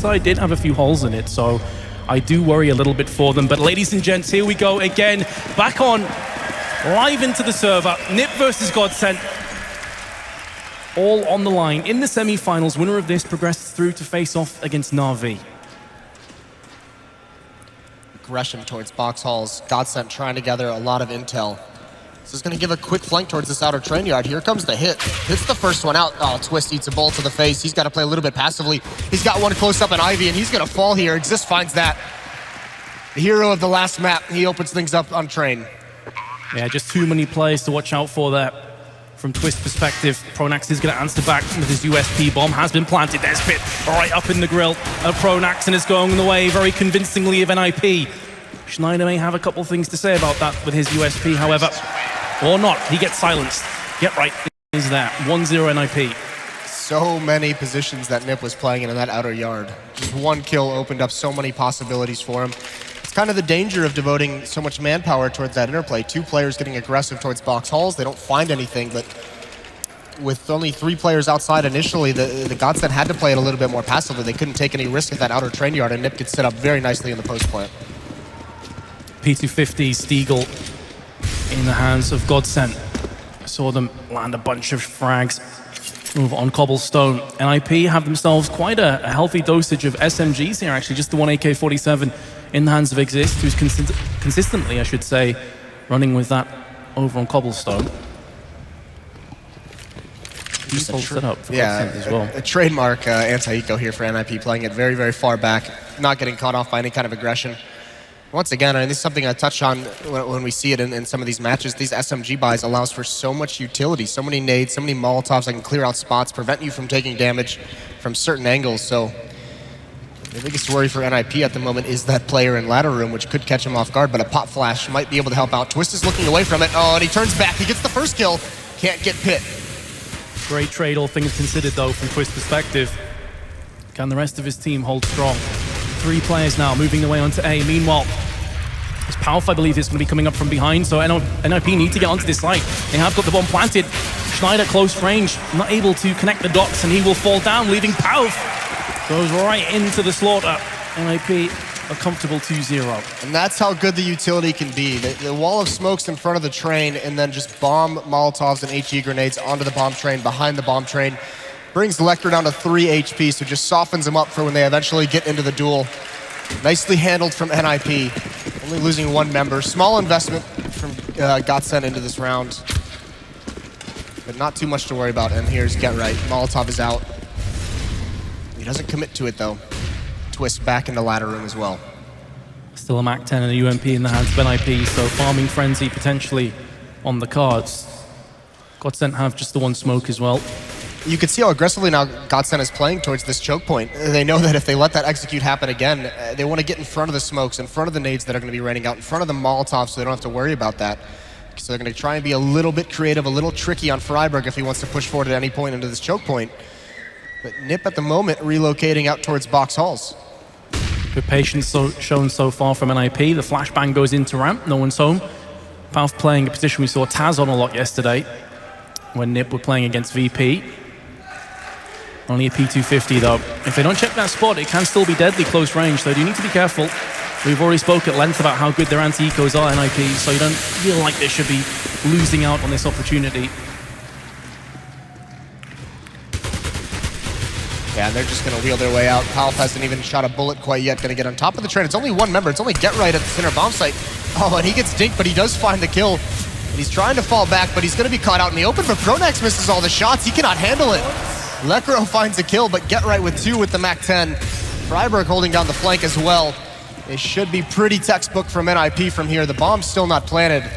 side did have a few holes in it, so I do worry a little bit for them. But ladies and gents, here we go again. Back on, live into the server. NiP versus GODsent. All on the line. In the semi-finals, winner of this progresses through to face off against Na'Vi. Aggression towards box halls. GODsent trying to gather a lot of intel. This is going to give a quick flank towards this outer train yard. Here comes the hit. Hits the first one out. Oh, Twist eats a bullet to the face. He's got to play a little bit passively. He's got one close up in Ivy, and he's going to fall here. Exist finds that. The hero of the last map. He opens things up on train. Yeah, just too many players to watch out for there. From Twist's perspective, Pronax is going to answer back with his USP bomb. Has been planted. There's Pit right up in the grill of Pronax, and it's going the way very convincingly of NiP. Schneider may have a couple things to say about that with his USP, however. Or not, he gets silenced. Get right is that. 1-0 NiP. So many positions that NiP was playing in that outer yard. Just one kill opened up so many possibilities for him. It's kind of the danger of devoting so much manpower towards that interplay. Two players getting aggressive towards box halls. They don't find anything, but with only 3 players outside initially, the GODsent had to play it a little bit more passively. They couldn't take any risk at that outer train yard, and NiP gets set up very nicely in the post plant. P250 Stiegel in the hands of GODsent. I saw them land a bunch of frags over on cobblestone. NiP have themselves quite a healthy dosage of SMGs here, actually. Just the one AK-47 in the hands of Exist, who's consistently, I should say, running with that over on cobblestone. A trademark anti-eco here for NiP, playing it very, very far back, not getting caught off by any kind of aggression. Once again, and this is something I touch on when we see it in some of these matches, these SMG buys allows for so much utility, so many nades, so many Molotovs that can clear out spots, prevent you from taking damage from certain angles. So the biggest worry for NiP at the moment is that player in ladder room, which could catch him off guard, but a pop flash might be able to help out. Twist is looking away from it. Oh, and he turns back. He gets the first kill. Can't get Pit. Great trade, all things considered, though, from Twist's perspective. Can the rest of his team hold strong? 3 players now moving their way onto A. Meanwhile, it's Palf, I believe, is going to be coming up from behind, so NiP need to get onto this site. They have got the bomb planted. Schneider close range, not able to connect the dots, and he will fall down, leaving Palf. Goes right into the slaughter. NiP a comfortable 2-0. And that's how good the utility can be. The wall of smokes in front of the train, and then just bomb Molotovs and HE grenades onto the bomb train, behind the bomb train. Brings Lecter down to 3 HP, so just softens him up for when they eventually get into the duel. Nicely handled from NiP, only losing 1 member. Small investment from GODsent into this round, but not too much to worry about. And here's Get Right. Molotov is out. He doesn't commit to it though. Twist back in the ladder room as well. Still a Mac-10 and a UMP in the hands of NiP, so farming frenzy potentially on the cards. GODsent have just the 1 smoke as well. You can see how aggressively now GODsent is playing towards this choke point. They know that if they let that execute happen again, they want to get in front of the smokes, in front of the nades that are going to be raining out, in front of the Molotovs, so they don't have to worry about that. So they're going to try and be a little bit creative, a little tricky on Freiburg if he wants to push forward at any point into this choke point. But NiP at the moment relocating out towards box halls. Good patience shown so far from NiP. The flashbang goes into ramp, no one's home. Palf playing a position we saw Taz on a lot yesterday when NiP were playing against VP. Only a P250 though. If they don't check that spot, it can still be deadly close range, so you need to be careful. We've already spoke at length about how good their anti-ecos are, NiP, so you don't feel like they should be losing out on this opportunity. Yeah, and they're just going to wheel their way out. Palf hasn't even shot a bullet quite yet, going to get on top of the train. It's only 1 member. It's only Get Right at the center bomb site. Oh, and he gets dinked, but he does find the kill. And he's trying to fall back, but he's going to be caught out in the open, but Pronax misses all the shots. He cannot handle it. Lecro finds a kill, but Get Right with 2 with the Mac-10. Freiburg holding down the flank as well. It should be pretty textbook from NiP from here. The bomb's still not planted,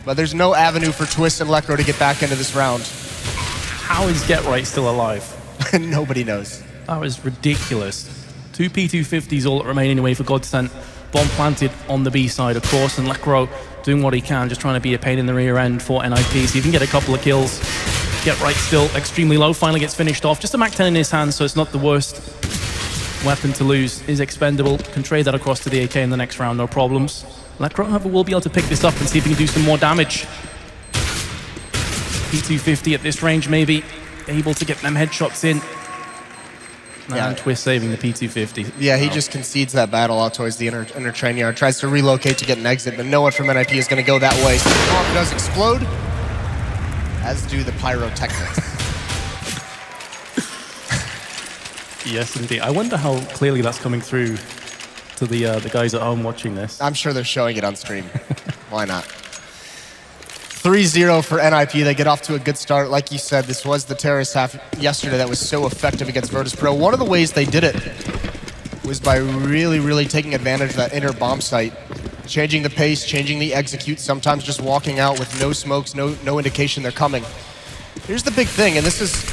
but there's no avenue for Twist and Lecro to get back into this round. How is Get Right still alive? Nobody knows. That was ridiculous. 2 P250s all that remain anyway for GODsent. Bomb planted on the B side, of course, and Lecro doing what he can, just trying to be a pain in the rear end for NiP, so you can get a couple of kills. Get Right still extremely low, finally gets finished off. Just a Mac-10 in his hand, so it's not the worst weapon to lose. Is expendable, can trade that across to the AK in the next round, no problems. Lecro, however, will be able to pick this up and see if he can do some more damage. P250 at this range, maybe able to get them headshots in. And Twist saving the P250. Yeah, he just concedes that battle out towards the inner train yard, tries to relocate to get an exit, but no one from NiP is going to go that way. So the bomb does explode, as do the pyrotechnics. Yes, indeed. I wonder how clearly that's coming through to the guys at home watching this. I'm sure they're showing it on stream. Why not? 3-0 for NiP. They get off to a good start. Like you said, this was the terrorist half yesterday that was so effective against Virtus.pro. One of the ways they did it was by really taking advantage of that inner bomb site, changing the pace, changing the execute, sometimes just walking out with no smokes, no indication they're coming. Here's the big thing, and this is...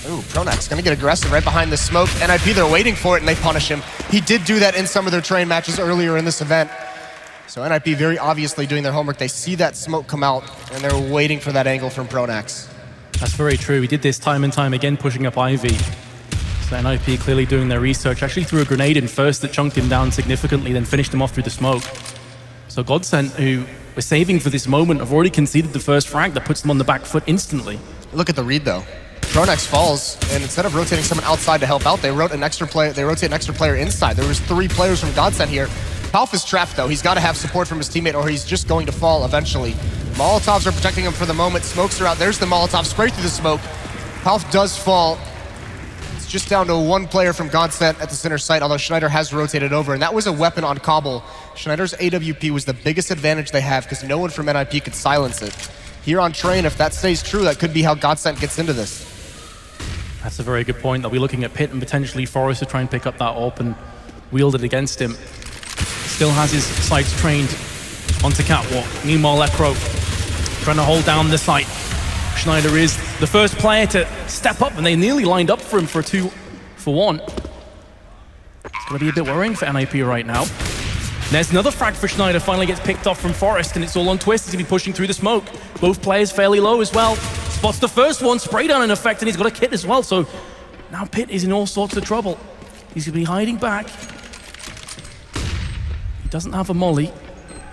Ooh, Pronax gonna get aggressive right behind the smoke. NiP, they're waiting for it, and they punish him. He did do that in some of their train matches earlier in this event. So NiP very obviously doing their homework. They see that smoke come out, and they're waiting for that angle from Pronax. That's very true. We did this time and time again, pushing up Ivy. So NiP clearly doing their research. Actually threw a grenade in first that chunked him down significantly, then finished him off through the smoke. So GODsent, who were saving for this moment, have already conceded the first frag that puts them on the back foot instantly. Look at the read, though. Pronax falls, and instead of rotating someone outside to help out, they rotate an extra player inside. There was 3 players from GODsent here. Palf is trapped, though. He's got to have support from his teammate, or he's just going to fall eventually. Molotovs are protecting him for the moment. Smokes are out. There's the Molotov straight through the smoke. Palf does fall. It's just down to 1 player from GODsent at the center site, although Schneider has rotated over, and that was a weapon on Cobble. Schneider's AWP was the biggest advantage they have because no one from NiP could silence it. Here on Train, if that stays true, that could be how GODsent gets into this. That's a very good point. They'll be looking at Pit and potentially Forrest to try and pick up that AWP and wield it against him. Still has his sights trained onto Catwalk. Meanwhile, Lekro trying to hold down the site. Schneider is the first player to step up, and they nearly lined up for him for a 2-for-1. It's going to be a bit worrying for NiP right now. And there's another frag for Schneider, finally gets picked off from Forrest, and it's all on Twist. He's going to be pushing through the smoke. Both players fairly low as well. Spots the first one, spray down in effect, and he's got a kit as well. So now Pit is in all sorts of trouble. He's going to be hiding back. He doesn't have a molly,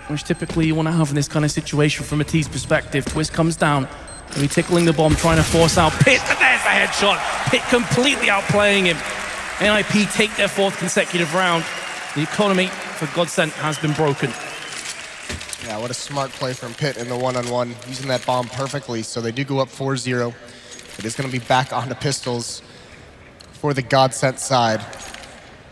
which typically you want to have in this kind of situation from a T's perspective. Twist comes down, and he's tickling the bomb, trying to force out Pit, and there's the headshot. Pit completely outplaying him. NiP take their 4th consecutive round. The economy for GODsent has been broken. Yeah, what a smart play from Pit in the one-on-one, using that bomb perfectly. So they do go up 4-0. It is going to be back onto pistols for the GODsent side.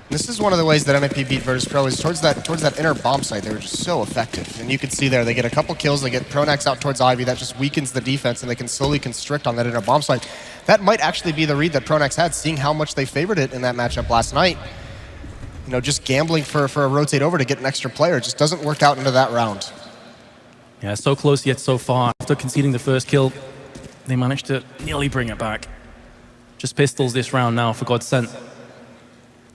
This is one of the ways that NiP beat Virtus.pro is towards that inner bomb site. They were just so effective. And you can see there, they get a couple kills, they get Pronax out towards Ivy. That just weakens the defense, and they can slowly constrict on that inner bomb site. That might actually be the read that Pronax had, seeing how much they favored it in that matchup last night. You know, just gambling for a rotate over to get an extra player. It just doesn't work out into that round. Yeah, so close yet so far. After conceding the first kill, they managed to nearly bring it back. Just pistols this round now for GODsent.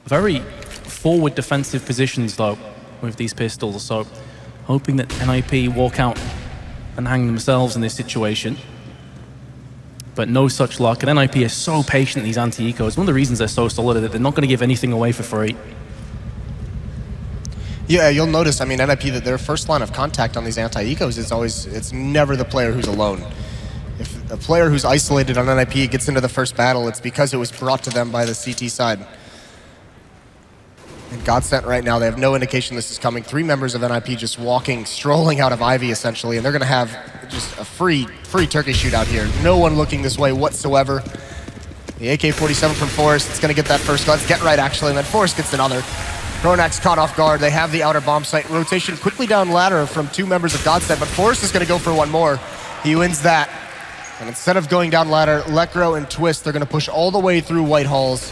Very forward defensive positions, though, with these pistols. So hoping that NiP walk out and hang themselves in this situation. But no such luck. And NiP is so patient in these anti-ecos. One of the reasons they're so solid is that they're not going to give anything away for free. Yeah, you'll notice, I mean, NiP, that their first line of contact on these anti-ecos is always, it's never the player who's alone. If a player who's isolated on NiP gets into the first battle, it's because it was brought to them by the CT side. And GODsent right now, they have no indication this is coming. 3 members of NiP just strolling out of Ivy, essentially, and they're going to have just a free turkey shootout here. No one looking this way whatsoever. The AK-47 from Forrest, it's going to get that first. Let's get right, actually, and then Forrest gets another. Pronax caught off guard. They have the outer bomb site. Rotation quickly down ladder from 2 members of GODsent, but Forrest is going to go for 1 more. He wins that. And instead of going down ladder, Lekro and Twist, they're going to push all the way through White Halls.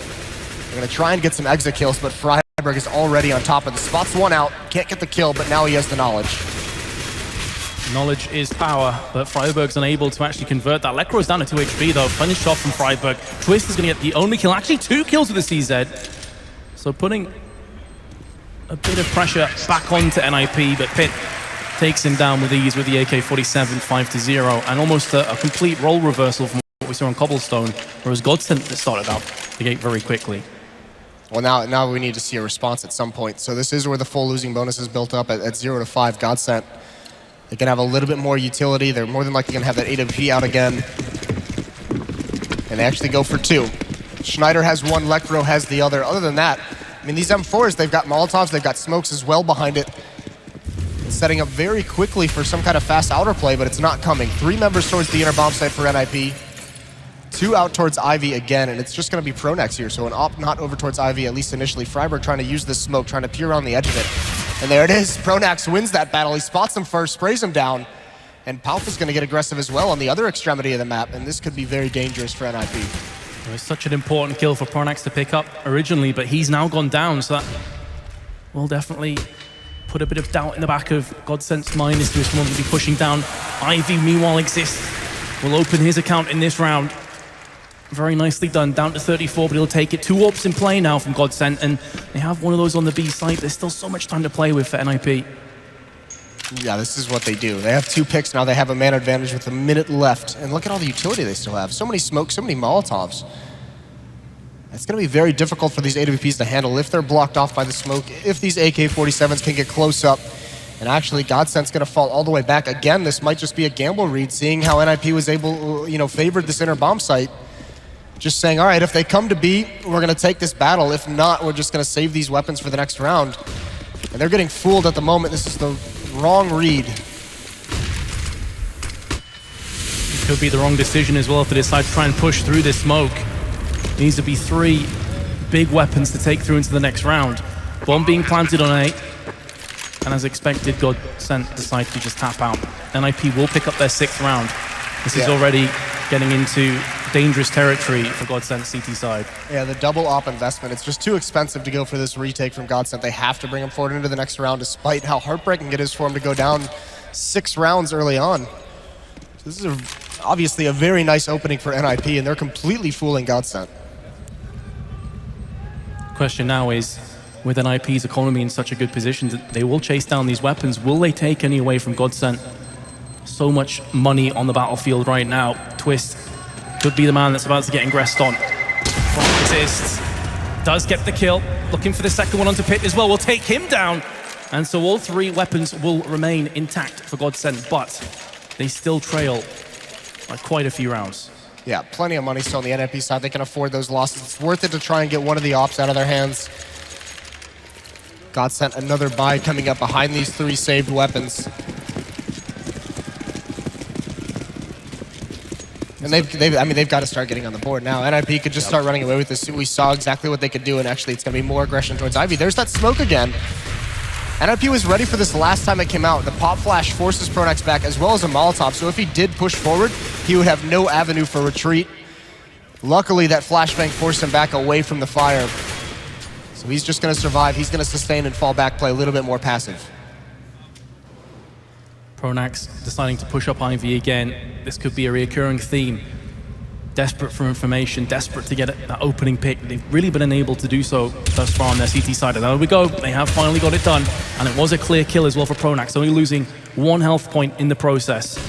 They're going to try and get some exit kills, but Freiburg is already on top of the spots. 1 out. Can't get the kill, but now he has the knowledge. Knowledge is power, but Freiburg's unable to actually convert that. Lekro's down to 2 HP, though. Punished off from Freiburg. Twist is going to get the only kill. Actually, 2 kills with the CZ. So putting a bit of pressure back onto NiP, but Pit takes him down with ease with the AK-47, 5-0, and almost a complete role reversal from what we saw on Cobblestone, whereas GODsent started out the gate very quickly. Well, now we need to see a response at some point. So this is where the full losing bonus is built up at 0-5. GODsent, they can have a little bit more utility. They're more than likely going to have that AWP out again. And they actually go for 2. Schneider has one, Lecro has the other. Other than that, I mean, these M4s, they've got Molotovs, they've got smokes as well behind it. It's setting up very quickly for some kind of fast outer play, but it's not coming. 3 members towards the inner bomb site for NiP. 2 out towards Ivy again, and it's just going to be Pronax here. So an op not over towards Ivy, at least initially. Freiburg trying to use this smoke, trying to peer around the edge of it. And there it is. Pronax wins that battle. He spots him first, sprays him down. And Palf is going to get aggressive as well on the other extremity of the map, and this could be very dangerous for NiP. It was such an important kill for Pronax to pick up originally, but he's now gone down, so that will definitely put a bit of doubt in the back of GODsent's mind as to if someone will be pushing down. Ivy, meanwhile, exists. Will open his account in this round. Very nicely done, down to 34, but he'll take it. 2 AWPs in play now from GODsent, and they have one of those on the B site. There's still so much time to play with for NiP. Yeah, this is what they do. They have 2 picks now. They have a man advantage with a minute left. And look at all the utility they still have. So many smokes, so many Molotovs. It's going to be very difficult for these AWPs to handle if they're blocked off by the smoke, if these AK-47s can get close up. And actually, GODsent's going to fall all the way back. Again, this might just be a gamble read, seeing how NiP was able, favored this inner bomb site. Just saying, all right, if they come to B, we're going to take this battle. If not, we're just going to save these weapons for the next round. And they're getting fooled at the moment. This is the wrong read. It could be the wrong decision as well if they decide to try and push through this smoke. It needs to be 3 big weapons to take through into the next round. Bomb being planted on A. And as expected, GODsent decide to just tap out. NiP will pick up their 6th round. This is already getting into dangerous territory for GODsent's CT side. Yeah, the double op investment, it's just too expensive to go for this retake from GODsent. They have to bring him forward into the next round, despite how heartbreaking it is for him to go down 6 rounds early on. So this is obviously a very nice opening for NiP, and they're completely fooling GODsent. Question now is, with NiP's economy in such a good position, that they will chase down these weapons. Will they take any away from GODsent? So much money on the battlefield right now. Twist could be the man that's about to get ingressed on. Assist. Does get the kill. Looking for the second one onto Pit as well. Will take him down. And so all 3 weapons will remain intact for GODsent, but they still trail by quite a few rounds. Yeah, plenty of money still on the NiP side. They can afford those losses. It's worth it to try and get one of the ops out of their hands. GODsent another buy coming up behind these 3 saved weapons. And they've got to start getting on the board now. NiP could just start running away with this. We saw exactly what they could do, and actually it's going to be more aggression towards Ivy. There's that smoke again. NiP was ready for this last time it came out. The pop flash forces Pronax back, as well as a Molotov. So if he did push forward, he would have no avenue for retreat. Luckily, that flashbang forced him back away from the fire. So he's just going to survive. He's going to sustain and fall back, play a little bit more passive. Pronax deciding to push up Ivy again. This could be a reoccurring theme. Desperate for information, desperate to get that opening pick. They've really been unable to do so thus far on their CT side. And there we go, they have finally got it done. And it was a clear kill as well for Pronax, only losing 1 health point in the process.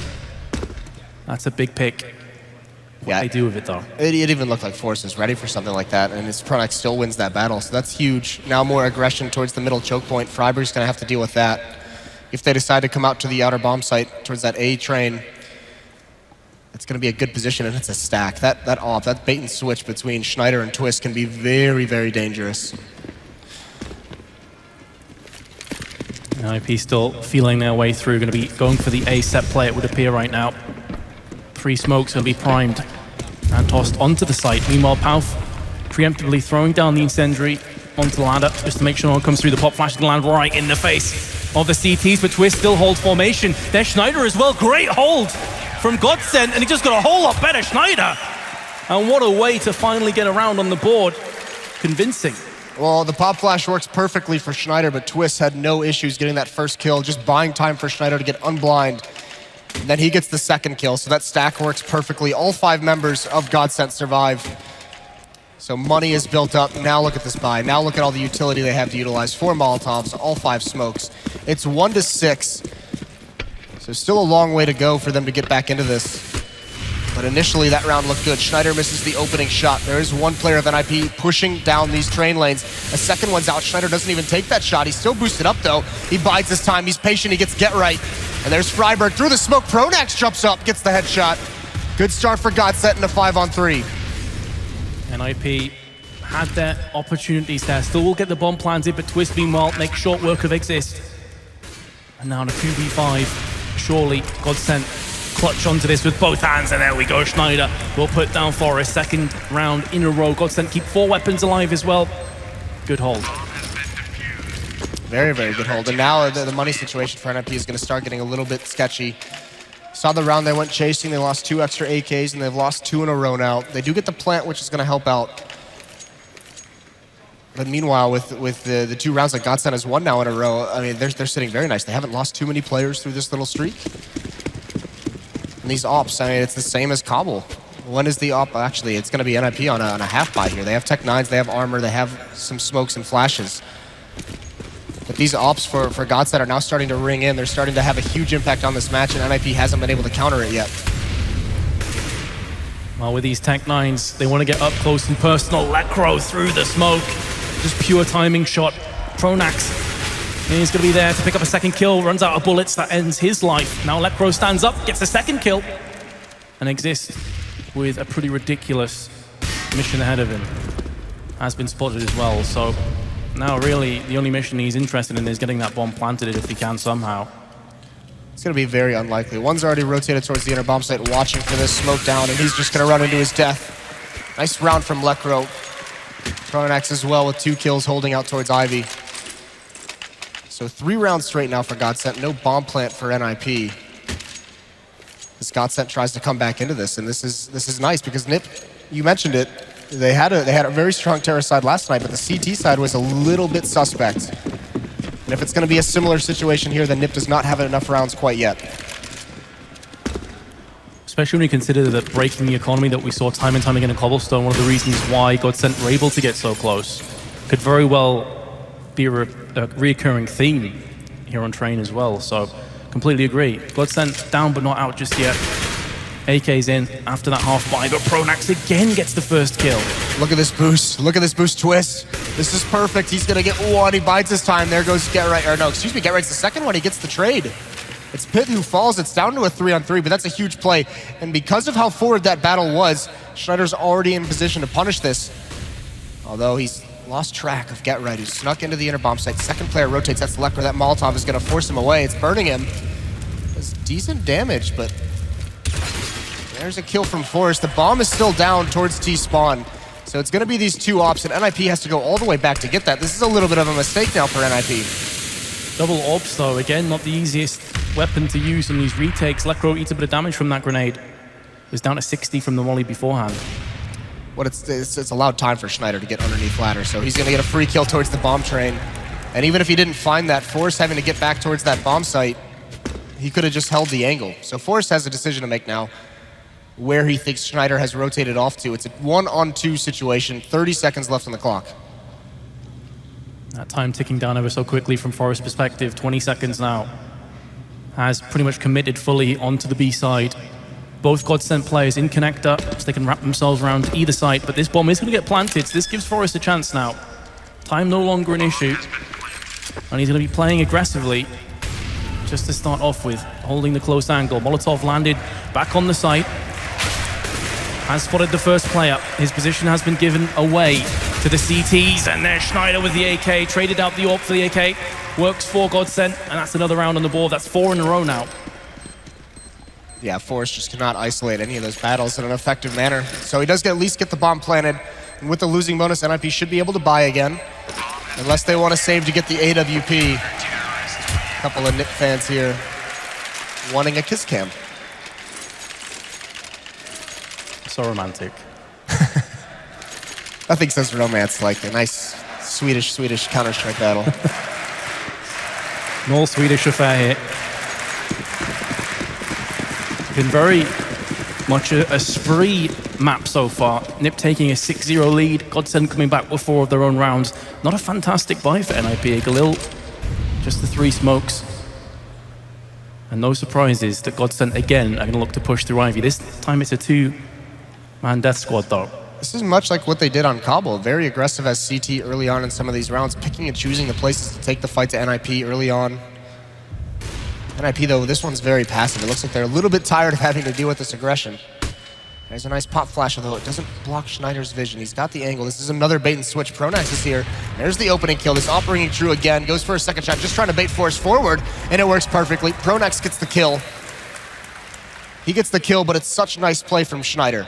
That's a big pick. What they do with it though. It even looked like Force is ready for something like that, and Pronax still wins that battle, so that's huge. Now more aggression towards the middle choke point. Freiburg's gonna have to deal with that. If they decide to come out to the outer bomb site towards that A train, it's going to be a good position, and it's a stack. That bait and switch between Schneider and Twist can be very, very dangerous. NiP still feeling their way through, going to be going for the A set play, it would appear right now. 3 smokes going to be primed and tossed onto the site. Meanwhile, Palf preemptively throwing down the incendiary onto the ladder just to make sure no one comes through. The pop flash is going to land right in the face of the CTs, but Twist still holds formation. There's Schneider as well, great hold from GODsent, and he just got a whole lot better, Schneider. And what a way to finally get around on the board. Convincing. Well, the pop flash works perfectly for Schneider, but Twist had no issues getting that first kill, just buying time for Schneider to get unblind. And then he gets the second kill, so that stack works perfectly. All 5 members of GODsent survive. So money is built up. Now look at this buy. Now look at all the utility they have to utilize. 4 Molotovs, all 5 smokes. It's 1-6. So still a long way to go for them to get back into this. But initially that round looked good. Schneider misses the opening shot. There is 1 player of NiP pushing down these train lanes. A second one's out. Schneider doesn't even take that shot. He's still boosted up though. He bides his time. He's patient. He gets get right. And there's Freiburg through the smoke. Pronax jumps up, gets the headshot. Good start for GODsent in a 5-on-3. NiP had their opportunities there. Still will get the bomb planted, but Twist meanwhile makes short work of Exist. And now in a 2v5, surely GODsent clutch onto this with both hands, and there we go. Schneider will put down Forest. Second round in a row. GODsent keep 4 weapons alive as well. Good hold. Very, very good hold. And now the money situation for NiP is going to start getting a little bit sketchy. Saw the round they went chasing. They lost 2 extra AKs, and they've lost 2 in a row now. They do get the plant, which is going to help out. But meanwhile, with the 2 rounds that GODsent has won now in a row, I mean, they're sitting very nice. They haven't lost too many players through this little streak. And these ops, I mean, it's the same as Cobble. When is the op? Actually, it's going to be NiP on a half buy here. They have Tech 9s, they have armor, they have some smokes and flashes. But these ops for GODsent are now starting to ring in. They're starting to have a huge impact on this match, and NiP hasn't been able to counter it yet. Well, with these Tech 9s, they want to get up close and personal. Lekro through the smoke. Just pure timing shot. Pronax, and he's going to be there to pick up a second kill. Runs out of bullets. That ends his life. Now Lekro stands up, gets the second kill, and Exist with a pretty ridiculous mission ahead of him. Has been spotted as well, so now really the only mission he's interested in is getting that bomb planted if he can somehow. It's going to be very unlikely. One's already rotated towards the inner bomb site, watching for this smoke down, and he's just going to run into his death. Nice round from Lekro. Pronax as well with 2 kills, holding out towards Ivy. So 3 rounds straight now for GODsent. No bomb plant for NiP. As GODsent tries to come back into this, and this is nice because NiP, you mentioned it, they had a very strong terror side last night, but the CT side was a little bit suspect. And if it's going to be a similar situation here, then NiP does not have enough rounds quite yet. Especially when you consider that breaking the economy that we saw time and time again in Cobblestone, one of the reasons why GODsent were able to get so close, could very well be a reoccurring theme here on Train as well. So completely agree. GODsent down but not out just yet. AK's in after that half buy, but Pronax again gets the first kill. Look at this boost. Look at this boost Twist. This is perfect. He's going to get one. He bides his time. There goes GetRight. Or no, excuse me, GetRight's the second one. He gets the trade. It's Pit who falls. It's down to a 3-on-3, but that's a huge play. And because of how forward that battle was, Schneider's already in position to punish this. Although he's lost track of GetRight, who snuck into the inner bomb site. Second player rotates. That's Lekro. That Molotov is going to force him away. It's burning him. It's decent damage, but there's a kill from Forest. The bomb is still down towards T-spawn. So it's going to be these 2 ops, and NiP has to go all the way back to get that. This is a little bit of a mistake now for NiP. Double orbs though, again, not the easiest weapon to use on these retakes. Lekro eats a bit of damage from that grenade. It was down to 60 from the volley beforehand. What it's allowed time for Schneider to get underneath ladder, so he's going to get a free kill towards the bomb train. And even if he didn't find that, Forrest having to get back towards that bomb site, he could have just held the angle. So Forrest has a decision to make now, where he thinks Schneider has rotated off to. It's a 1-on-2 situation, 30 seconds left on the clock. That time ticking down ever so quickly from Forest's perspective, 20 seconds now. Has pretty much committed fully onto the B side. Both GODsent players in connector, so they can wrap themselves around either side, but this bomb is going to get planted, so this gives Forrest a chance now. Time no longer an issue, and he's going to be playing aggressively just to start off with, holding the close angle. Molotov landed back on the site. Has spotted the first player. His position has been given away to the CTs, and there's Schneider with the AK, traded out the AWP for the AK. Works for GODsent, and that's another round on the board. That's 4 in a row now. Yeah, Forrest just cannot isolate any of those battles in an effective manner. So he does at least get the bomb planted, and with the losing bonus, NiP should be able to buy again, unless they want to save to get the AWP. A couple of NiP fans here wanting a kiss cam. So romantic. Nothing says romance like a nice Swedish Counter-Strike battle. An all Swedish affair here. Been very much a spree map so far. NiP taking a 6-0 lead. GODsent coming back with 4 of their own rounds. Not a fantastic buy for NiP. Galil, just the 3 smokes. And no surprises that GODsent again are going to look to push through Ivy. This time it's a 2-man death squad though. This is much like what they did on Cobble. Very aggressive as CT early on in some of these rounds, picking and choosing the places to take the fight to NiP early on. NiP though, this one's very passive. It looks like they're a little bit tired of having to deal with this aggression. There's a nice pop flash, although it doesn't block Schneider's vision. He's got the angle. This is another bait and switch. Pronax is here. There's the opening kill. This op ringing true again. Goes for a second shot, just trying to bait Force forward, and it works perfectly. Pronax gets the kill. He gets the kill, but it's such nice play from Schneider.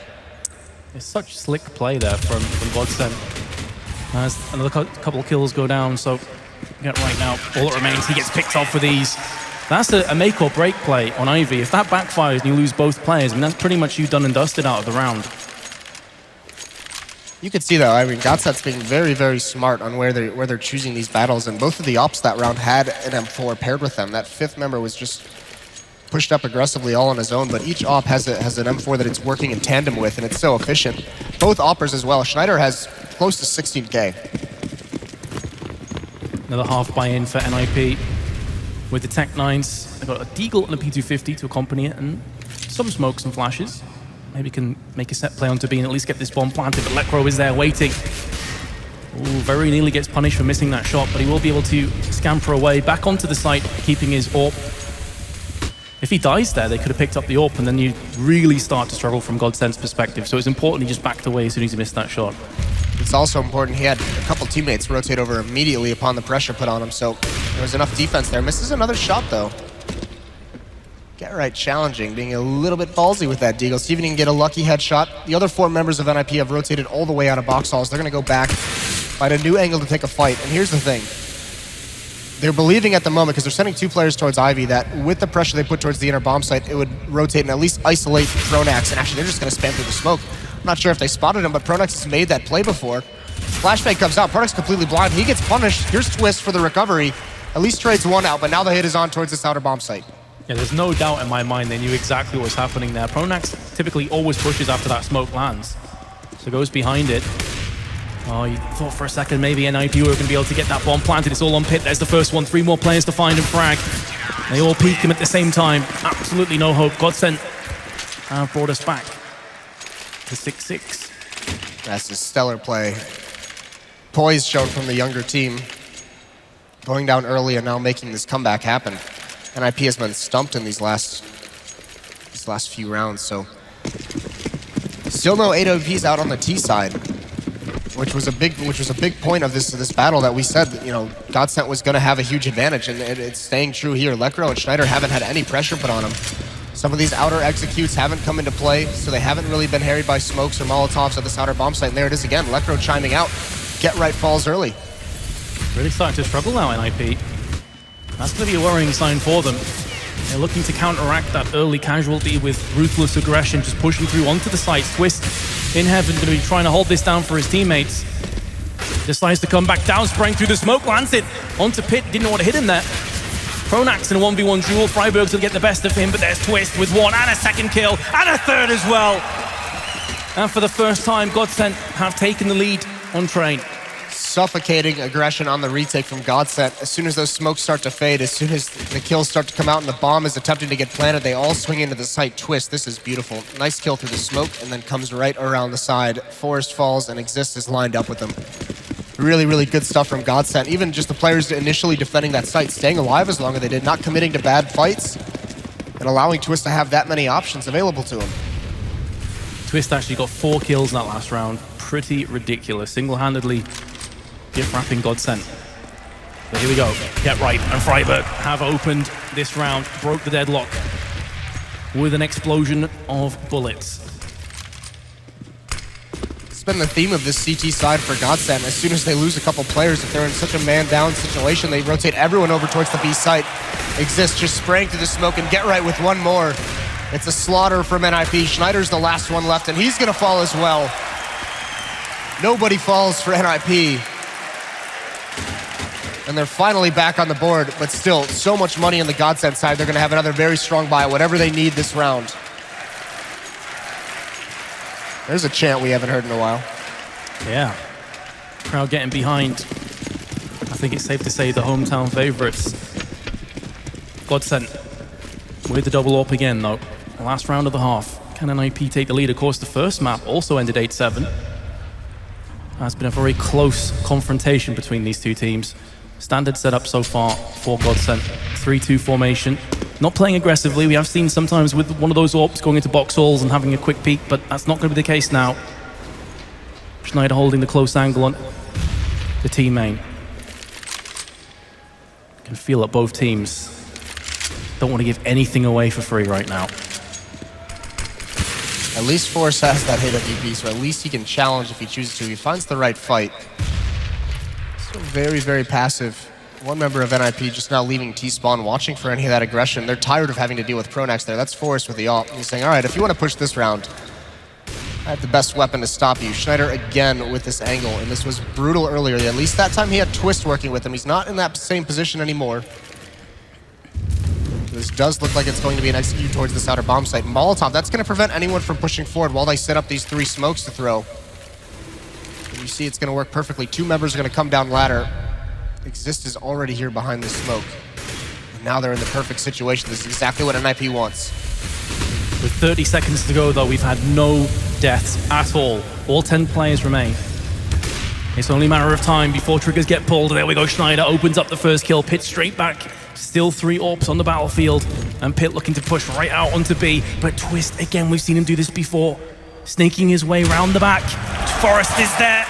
It's such slick play there from GODsent. As another couple of kills go down, so again, right now, all that remains, he gets picked off for these. That's a make or break play on Ivy. If that backfires and you lose both players, I mean, that's pretty much you done and dusted out of the round. You could see though, I mean, GODsent's being very, very smart on where they're choosing these battles, and both of the ops that round had an M4 paired with them. That fifth member was just pushed up aggressively all on his own, but each op has an M4 that it's working in tandem with, and it's so efficient. Both oppers as well. Schneider has close to 16K. Another half buy-in for NiP. With the Tech 9s, they've got a Deagle and a P250 to accompany it, and some smokes and flashes. Maybe can make a set play onto B and at least get this bomb planted, but Lekro is there waiting. Ooh, very nearly gets punished for missing that shot, but he will be able to scamper away back onto the site, keeping his AWP. If he dies there, they could have picked up the AWP, and then you really start to struggle from GODsent's perspective. So it's important he just backed away as soon as he missed that shot. It's also important he had a couple teammates rotate over immediately upon the pressure put on him, so there was enough defense there. Misses another shot though. Get right challenging, being a little bit ballsy with that Deagle. See if he can get a lucky headshot. The other 4 members of NiP have rotated all the way out of box halls. They're gonna go back, find a new angle to take a fight. And here's the thing. They're believing at the moment, because they're sending 2 players towards Ivy, that with the pressure they put towards the inner bomb site, it would rotate and at least isolate Pronax. And actually, they're just gonna spam through the smoke. I'm not sure if they spotted him, but Pronax has made that play before. Flashbang comes out, Pronax completely blind. He gets punished. Here's Twist for the recovery. At least trades 1 out, but now the hit is on towards this outer bomb site. Yeah, there's no doubt in my mind they knew exactly what was happening there. Pronax typically always pushes after that smoke lands. So goes behind it. Oh, you thought for a second maybe NiP were going to be able to get that bomb planted. It's all on Pit. There's the first one. 3 more players to find and frag. They all peek him at the same time. Absolutely no hope. GODsent brought us back to 6-6. That's a stellar play. Poise shown from the younger team. Going down early and now making this comeback happen. NiP has been stumped in these last few rounds, so still no AWPs out on the T side, which was a big point of this battle that we said that, you know, GODsent was going to have a huge advantage, and it's staying true here. Lekro and Schneider haven't had any pressure put on them. Some of these outer executes haven't come into play, so they haven't really been harried by smokes or Molotovs at this outer bomb site. And there it is again, Lekro chiming out. Get right falls early. Really starting to struggle now, NiP. That's going to be a worrying sign for them. They're looking to counteract that early casualty with ruthless aggression, just pushing through onto the site. Twist in heaven, going to be trying to hold this down for his teammates. Decides to come back down, spraying through the smoke, lands it onto Pit. Didn't know what to hit him there. Pronax in a 1v1 duel. Freiberg's will get the best of him, but there's Twist with 1 and a second kill, and a 3rd as well. And for the first time, GODsent have taken the lead on Train. Suffocating aggression on the retake from GODsent. As soon as those smokes start to fade, as soon as the kills start to come out and the bomb is attempting to get planted, they all swing into the site. Twist, this is beautiful. Nice kill through the smoke, and then comes right around the side. Forest falls, and Exist is lined up with them. Really, really good stuff from GODsent. Even just the players initially defending that site, staying alive as long as they did, not committing to bad fights, and allowing Twist to have that many options available to him. Twist actually got 4 kills in that last round. Pretty ridiculous. Single-handedly gift-wrapping GODsent. But here we go. Get right, and Freiberg have opened this round, broke the deadlock with an explosion of bullets. It's been the theme of this CT side for GODsent. As soon as they lose a couple players, if they're in such a man-down situation, they rotate everyone over towards the B site. Exist just spraying through the smoke, and Get right with 1 more. It's a slaughter from NiP. Schneider's the last one left, and he's gonna fall as well. Nobody falls for NiP. And they're finally back on the board, but still, so much money on the GODsent side. They're gonna have another very strong buy, whatever they need this round. There's a chant we haven't heard in a while. Yeah. Crowd getting behind. I think it's safe to say the hometown favorites. GODsent with the double AWP again, though. The last round of the half. Can NiP take the lead? Of course, the first map also ended 8-7. It's been a very close confrontation between these two teams. Standard setup so far for GODsent. 3-2 formation. Not playing aggressively. We have seen sometimes with one of those AWPs going into box halls and having a quick peek, but that's not going to be the case now. Schneider holding the close angle on the team main. You can feel that both teams don't want to give anything away for free right now. At least Forrest has that AWP, so at least he can challenge if he chooses to. He finds the right fight. So very, very passive. One member of NiP just now leaving T-spawn, watching for any of that aggression. They're tired of having to deal with Pronax there. That's Forrest with the AWP. He's saying, all right, if you want to push this round, I have the best weapon to stop you. Schneider again with this angle, and this was brutal earlier. At least that time he had Twist working with him. He's not in that same position anymore. This does look like it's going to be an execute towards this outer bomb site. Molotov, that's going to prevent anyone from pushing forward while they set up these 3 smokes to throw. And you see it's going to work perfectly. 2 members are going to come down ladder. Exist is already here behind the smoke. And now they're in the perfect situation. This is exactly what NiP wants. With 30 seconds to go, though, we've had no deaths at all. All 10 players remain. It's only a matter of time before triggers get pulled. There we go, Schneider opens up the first kill. Pitt straight back. Still 3 AWPs on the battlefield. And Pitt looking to push right out onto B. But Twist, again, we've seen him do this before. Snaking his way round the back. Forrest is there.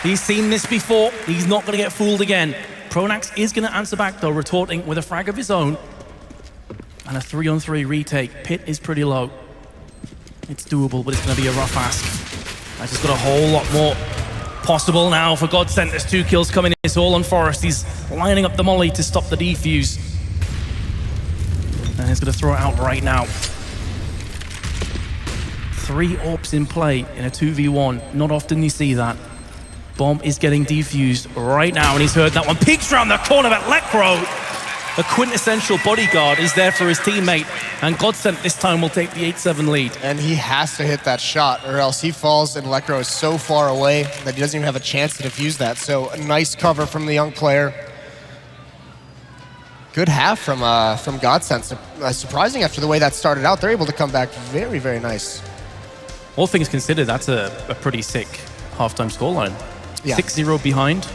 He's seen this before. He's not going to get fooled again. Pronax is going to answer back, though, retorting with a frag of his own. And a 3-on-3 retake. Pitt is pretty low. It's doable, but it's going to be a rough ask. I just got a whole lot more possible now for GODsent. There's 2 kills coming in. It's all on Forrest. He's lining up the molly to stop the defuse. And he's going to throw it out right now. 3 AWPs in play in a 2v1. Not often you see that. Bomb is getting defused right now, and he's heard that one. Peeks around the corner, but Lekro, a quintessential bodyguard, is there for his teammate. And GODsent this time will take the 8-7 lead. And he has to hit that shot, or else he falls, and Lekro is so far away that he doesn't even have a chance to defuse that. So a nice cover from the young player. Good half from GODsent. Surprising after the way that started out. They're able to come back very, very nice. All things considered, that's a pretty sick halftime scoreline. Yeah. 6-0 behind,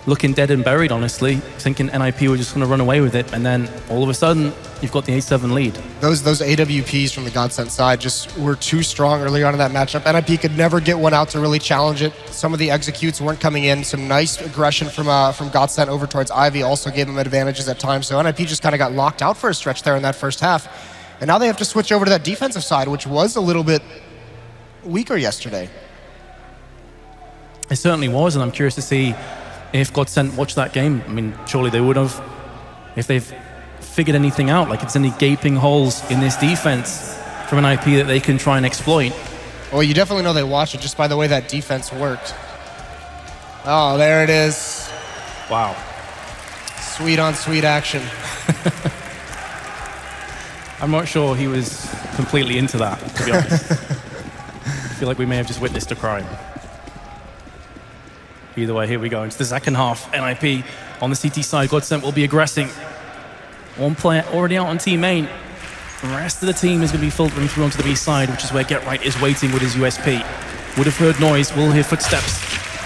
looking dead and buried, honestly, thinking NiP were just going to run away with it, and then all of a sudden, you've got the 8-7 lead. Those AWPs from the GODsent side just were too strong early on in that matchup. NiP could never get one out to really challenge it. Some of the executes weren't coming in. Some nice aggression from GODsent over towards Ivy also gave them advantages at times, so NiP just kind of got locked out for a stretch there in that first half. And now they have to switch over to that defensive side, which was a little bit weaker yesterday. It certainly was, and I'm curious to see if GODsent watched that game. I mean, surely they would have, if they've figured anything out, like if there's any gaping holes in this defense from NiP that they can try and exploit. Well, you definitely know they watched it just by the way that defense worked. Oh, there it is. Wow. Sweet on sweet action. I'm not sure he was completely into that, to be honest. I feel like we may have just witnessed a crime. Either way, here we go into the second half. NiP on the CT side. GODsent will be aggressing. 1 player already out on team main. The rest of the team is going to be filtering through onto the B side, which is where GetRight is waiting with his USP. Would have heard noise, will hear footsteps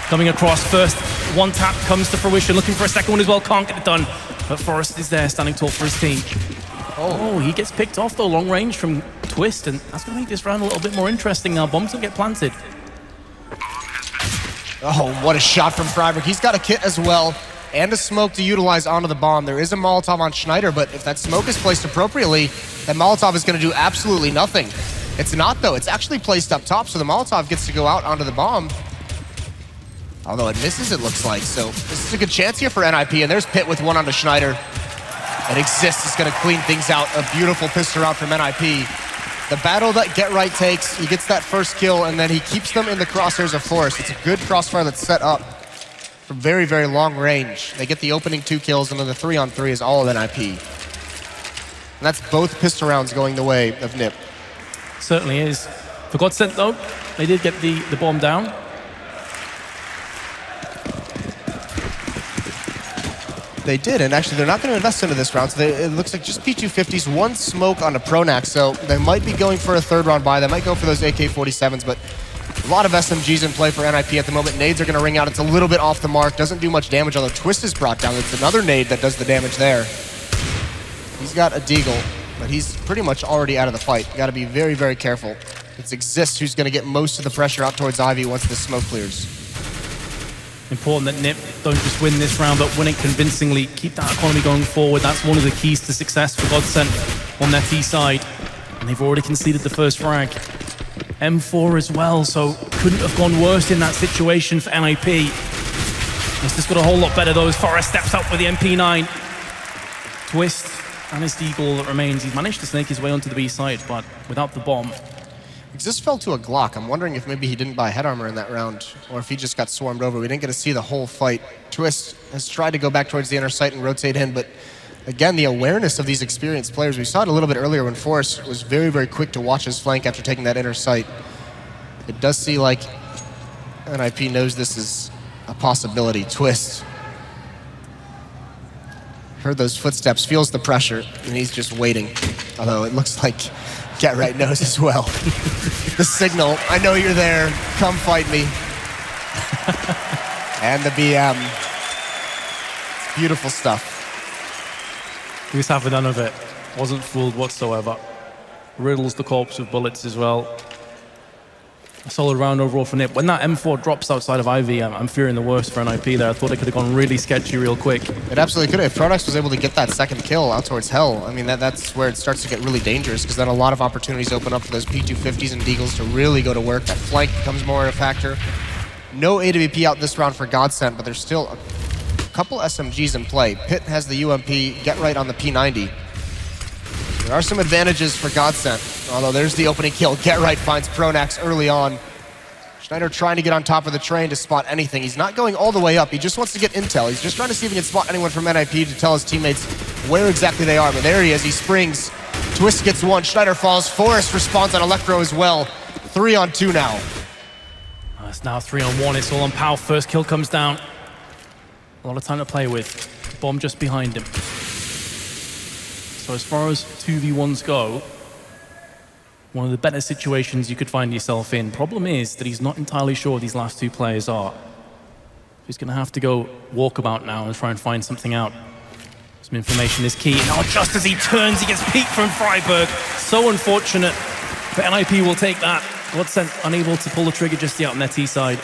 coming across. First 1 tap comes to fruition, looking for a second one as well, can't get it done. But Forrest is there, standing tall for his team. Oh, he gets picked off though, long range from Twist, and that's going to make this round a little bit more interesting now. Bombs will get planted. Oh, what a shot from Freiberg. He's got a kit as well, and a smoke to utilize onto the bomb. There is a Molotov on Schneider, but if that smoke is placed appropriately, that Molotov is going to do absolutely nothing. It's not, though. It's actually placed up top, so the Molotov gets to go out onto the bomb. Although it misses, it looks like. So this is a good chance here for NiP, and there's Pitt with 1 onto Schneider. And Exist is going to clean things out. A beautiful pistol round from NiP. The battle that GetRight takes, he gets that first kill, and then he keeps them in the crosshairs of Forrest. It's a good crossfire that's set up from very, very long range. They get the opening 2 kills, and then the 3-on-3 is all of NiP. And that's both pistol rounds going the way of NiP. Certainly is. For GODsent, though, they did get the bomb down. They did, and actually they're not going to invest into this round, so it looks like just P250s, 1 smoke on a Pronax, so they might be going for a 3rd round buy. They might go for those AK-47s, but a lot of SMGs in play for NiP at the moment. Nades are going to ring out. It's a little bit off the mark, doesn't do much damage, although Twist is brought down. It's another nade that does the damage there. He's got a deagle, but he's pretty much already out of the fight. Got to be very, very careful. It's Exist who's going to get most of the pressure out towards Ivy once the smoke clears. Important that NiP don't just win this round, but win it convincingly. Keep that economy going forward. That's one of the keys to success for GODsent on their T side. And they've already conceded the first frag. M4 as well, so couldn't have gone worse in that situation for NiP. He's just got a whole lot better though as Forrest steps up with the MP9. Twist and his deagle that remains. He's managed to snake his way onto the B side, but without the bomb. Exist fell to a Glock. I'm wondering if maybe he didn't buy head armor in that round, or if he just got swarmed over. We didn't get to see the whole fight. Twist has tried to go back towards the inner sight and rotate in, but again, the awareness of these experienced players. We saw it a little bit earlier when Forrest was very, very quick to watch his flank after taking that inner sight. It does see like NiP knows this is a possibility. Twist heard those footsteps, feels the pressure, and he's just waiting. Although it looks like GODsent knows as well. The signal, I know you're there, come fight me. And the BM. It's beautiful stuff. He was having none of it. Wasn't fooled whatsoever. Riddles the corpse with bullets as well. A solid round overall for NiP. When that M4 drops outside of Ivy, I'm fearing the worst for NiP there. I thought it could have gone really sketchy real quick. It absolutely could have. If Pronax was able to get that second kill out towards Hell, I mean, that's where it starts to get really dangerous, because then a lot of opportunities open up for those P250s and Deagles to really go to work. That flank becomes more of a factor. No AWP out this round for GODsent, but there's still a couple SMGs in play. Pit has the UMP, GetRight on the P90. There are some advantages for GODsent, although there's the opening kill. GetRight finds Pronax early on. Schneider trying to get on top of the train to spot anything. He's not going all the way up. He just wants to get intel. He's just trying to see if he can spot anyone from NiP to tell his teammates where exactly they are. But there he is. He springs. Twist gets one. Schneider falls. Forrest responds on Electro as well. 3 on 2 now. It's now 3 on 1. It's all on Pau. First kill comes down. A lot of time to play with. Bomb just behind him. So as far as 2v1s go, one of the better situations you could find yourself in. Problem is that he's not entirely sure these last two players are. He's going to have to go walkabout now and try and find something out. Some information is key. Now just as he turns, he gets peeked from Freiburg. So unfortunate, but NiP will take that. GODsent unable to pull the trigger just yet on their T side.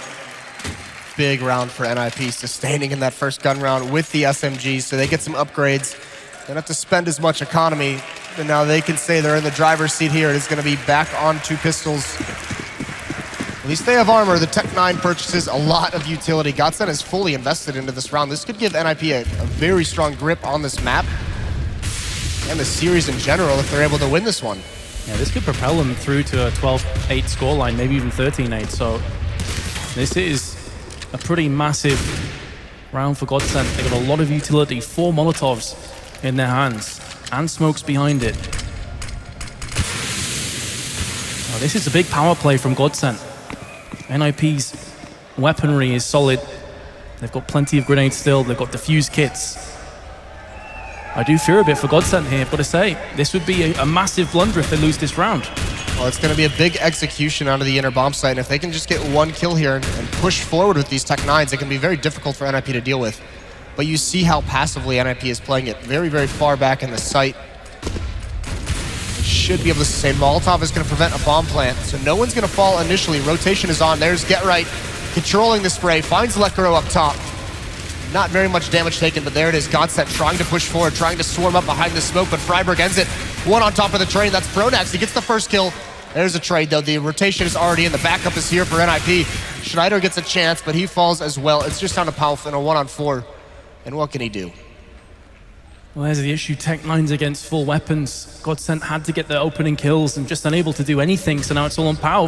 Big round for NiP, sustaining in that first gun round with the SMGs, so they get some upgrades. They don't have to spend as much economy, and now they can say they're in the driver's seat here. It is going to be back on 2 pistols. At least they have armor. The Tech 9 purchases a lot of utility. GODsent is fully invested into this round. This could give NiP a very strong grip on this map and the series in general if they're able to win this one. Yeah, this could propel them through to a 12-8 scoreline, maybe even 13-8. So this is a pretty massive round for GODsent. They got a lot of utility, 4 Molotovs in their hands, and smokes behind it. Now, this is a big power play from GODsent. NiP's weaponry is solid. They've got plenty of grenades still. They've got defuse kits. I do fear a bit for GODsent here, but I say, this would be a massive blunder if they lose this round. Well, it's going to be a big execution onto the inner bomb site, and if they can just get 1 kill here and push forward with these Tech 9s, it can be very difficult for NiP to deal with. But you see how passively NiP is playing it. Very, very far back in the site. Should be able to sustain. Molotov is going to prevent a bomb plant, so no one's going to fall initially. Rotation is on. There's GetRight controlling the spray. Finds Lekro up top. Not very much damage taken, but there it is. GODsent trying to push forward, trying to swarm up behind the smoke, but Freiburg ends it. 1 on top of the train. That's Pronax. He gets the first kill. There's a trade, though. The rotation is already in. The backup is here for NiP. Schneider gets a chance, but he falls as well. It's just down to Pau in a 1-on-4. And what can he do? Well, there's the issue. Tech 9s against full weapons. GODsent had to get their opening kills and just unable to do anything, so now it's all on Pau.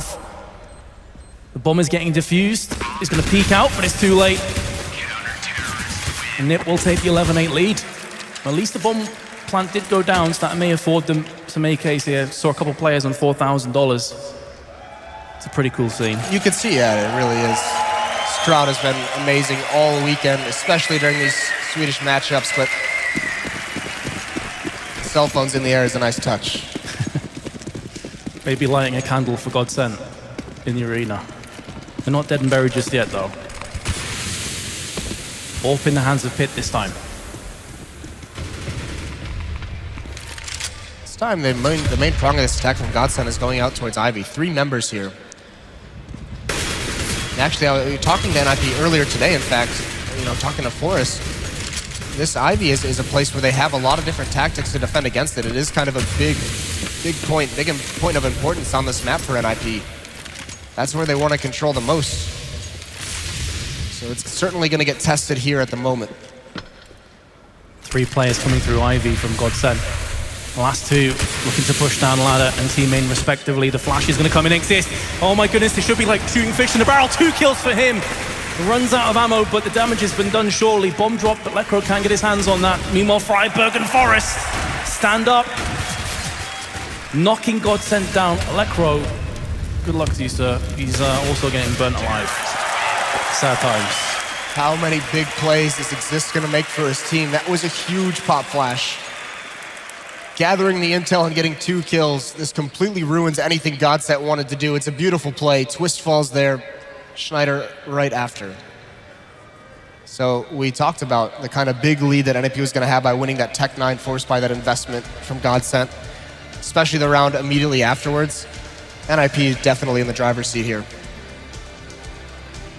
The bomb is getting diffused. He's going to peek out, but it's too late. And NiP will take the 11-8 lead. At least the bomb plant did go down, so that may afford them some AKs here. Saw a couple players on $4,000. It's a pretty cool scene. You can see, yeah, it really is. Crowd has been amazing all weekend, especially during these Swedish matchups, but cell phones in the air is a nice touch. Maybe lighting a candle for GODsent in the arena. They're not dead and buried just yet, though. All in the hands of Pit this time. time, the main prong of this attack from GODsent is going out towards Ivy. 3 members here. Actually, I was talking to NiP earlier today, in fact, talking to Forrest. This Ivy is a place where they have a lot of different tactics to defend against it. It is kind of a big point of importance on this map for NiP. That's where they want to control the most. So it's certainly going to get tested here at the moment. 3 players coming through Ivy from GODsent. The last 2 looking to push down ladder and team main respectively. The flash is going to come in exist. Oh my goodness, they should be like shooting fish in a barrel. 2 kills for him. Runs out of ammo, but the damage has been done surely. Bomb drop, but Lekro can't get his hands on that. Meanwhile, Freiburg and Forrest stand up. Knocking GODsent down. Lekro, good luck to you, sir. He's also getting burnt alive. Sad times. How many big plays is Exist going to make for his team? That was a huge pop flash. Gathering the intel and getting 2 kills. This completely ruins anything GODsent wanted to do. It's a beautiful play. Twist falls there. Schneider right after. So we talked about the kind of big lead that NiP was going to have by winning that Tech 9 forced by that investment from GODsent, especially the round immediately afterwards. NiP is definitely in the driver's seat here.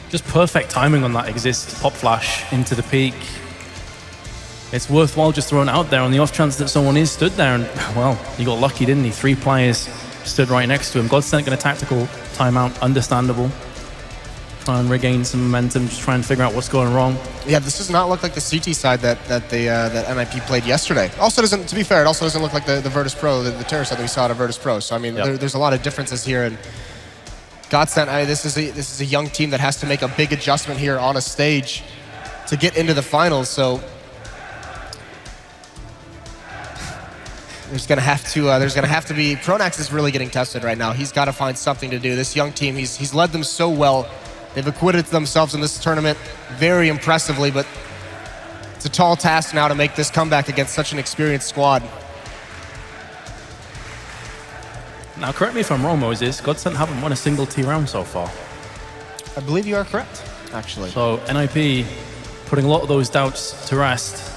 Just perfect timing on that Exist pop flash into the peak. It's worthwhile just throwing it out there on the off chance that someone is stood there, and well, he got lucky, didn't he? 3 players stood right next to him. GODsent got a tactical timeout, understandable. Try and regain some momentum, just try and figure out what's going wrong. Yeah, this does not look like the CT side that NiP played yesterday. Also doesn't, to be fair, it also doesn't look like the Virtus Pro, the Terror side that we saw at Virtus Pro. So I mean, there's a lot of differences here. And GODsent, this is a young team that has to make a big adjustment here on a stage to get into the finals. So there's gonna have to be Pronax is really getting tested right now. He's got to find something to do. This young team, he's led them so well. They've acquitted themselves in this tournament very impressively, but it's a tall task now to make this comeback against such an experienced squad. Now, correct me if I'm wrong, Moses, GODsent haven't won a single T round so far. I believe you are correct, actually. So NiP putting a lot of those doubts to rest.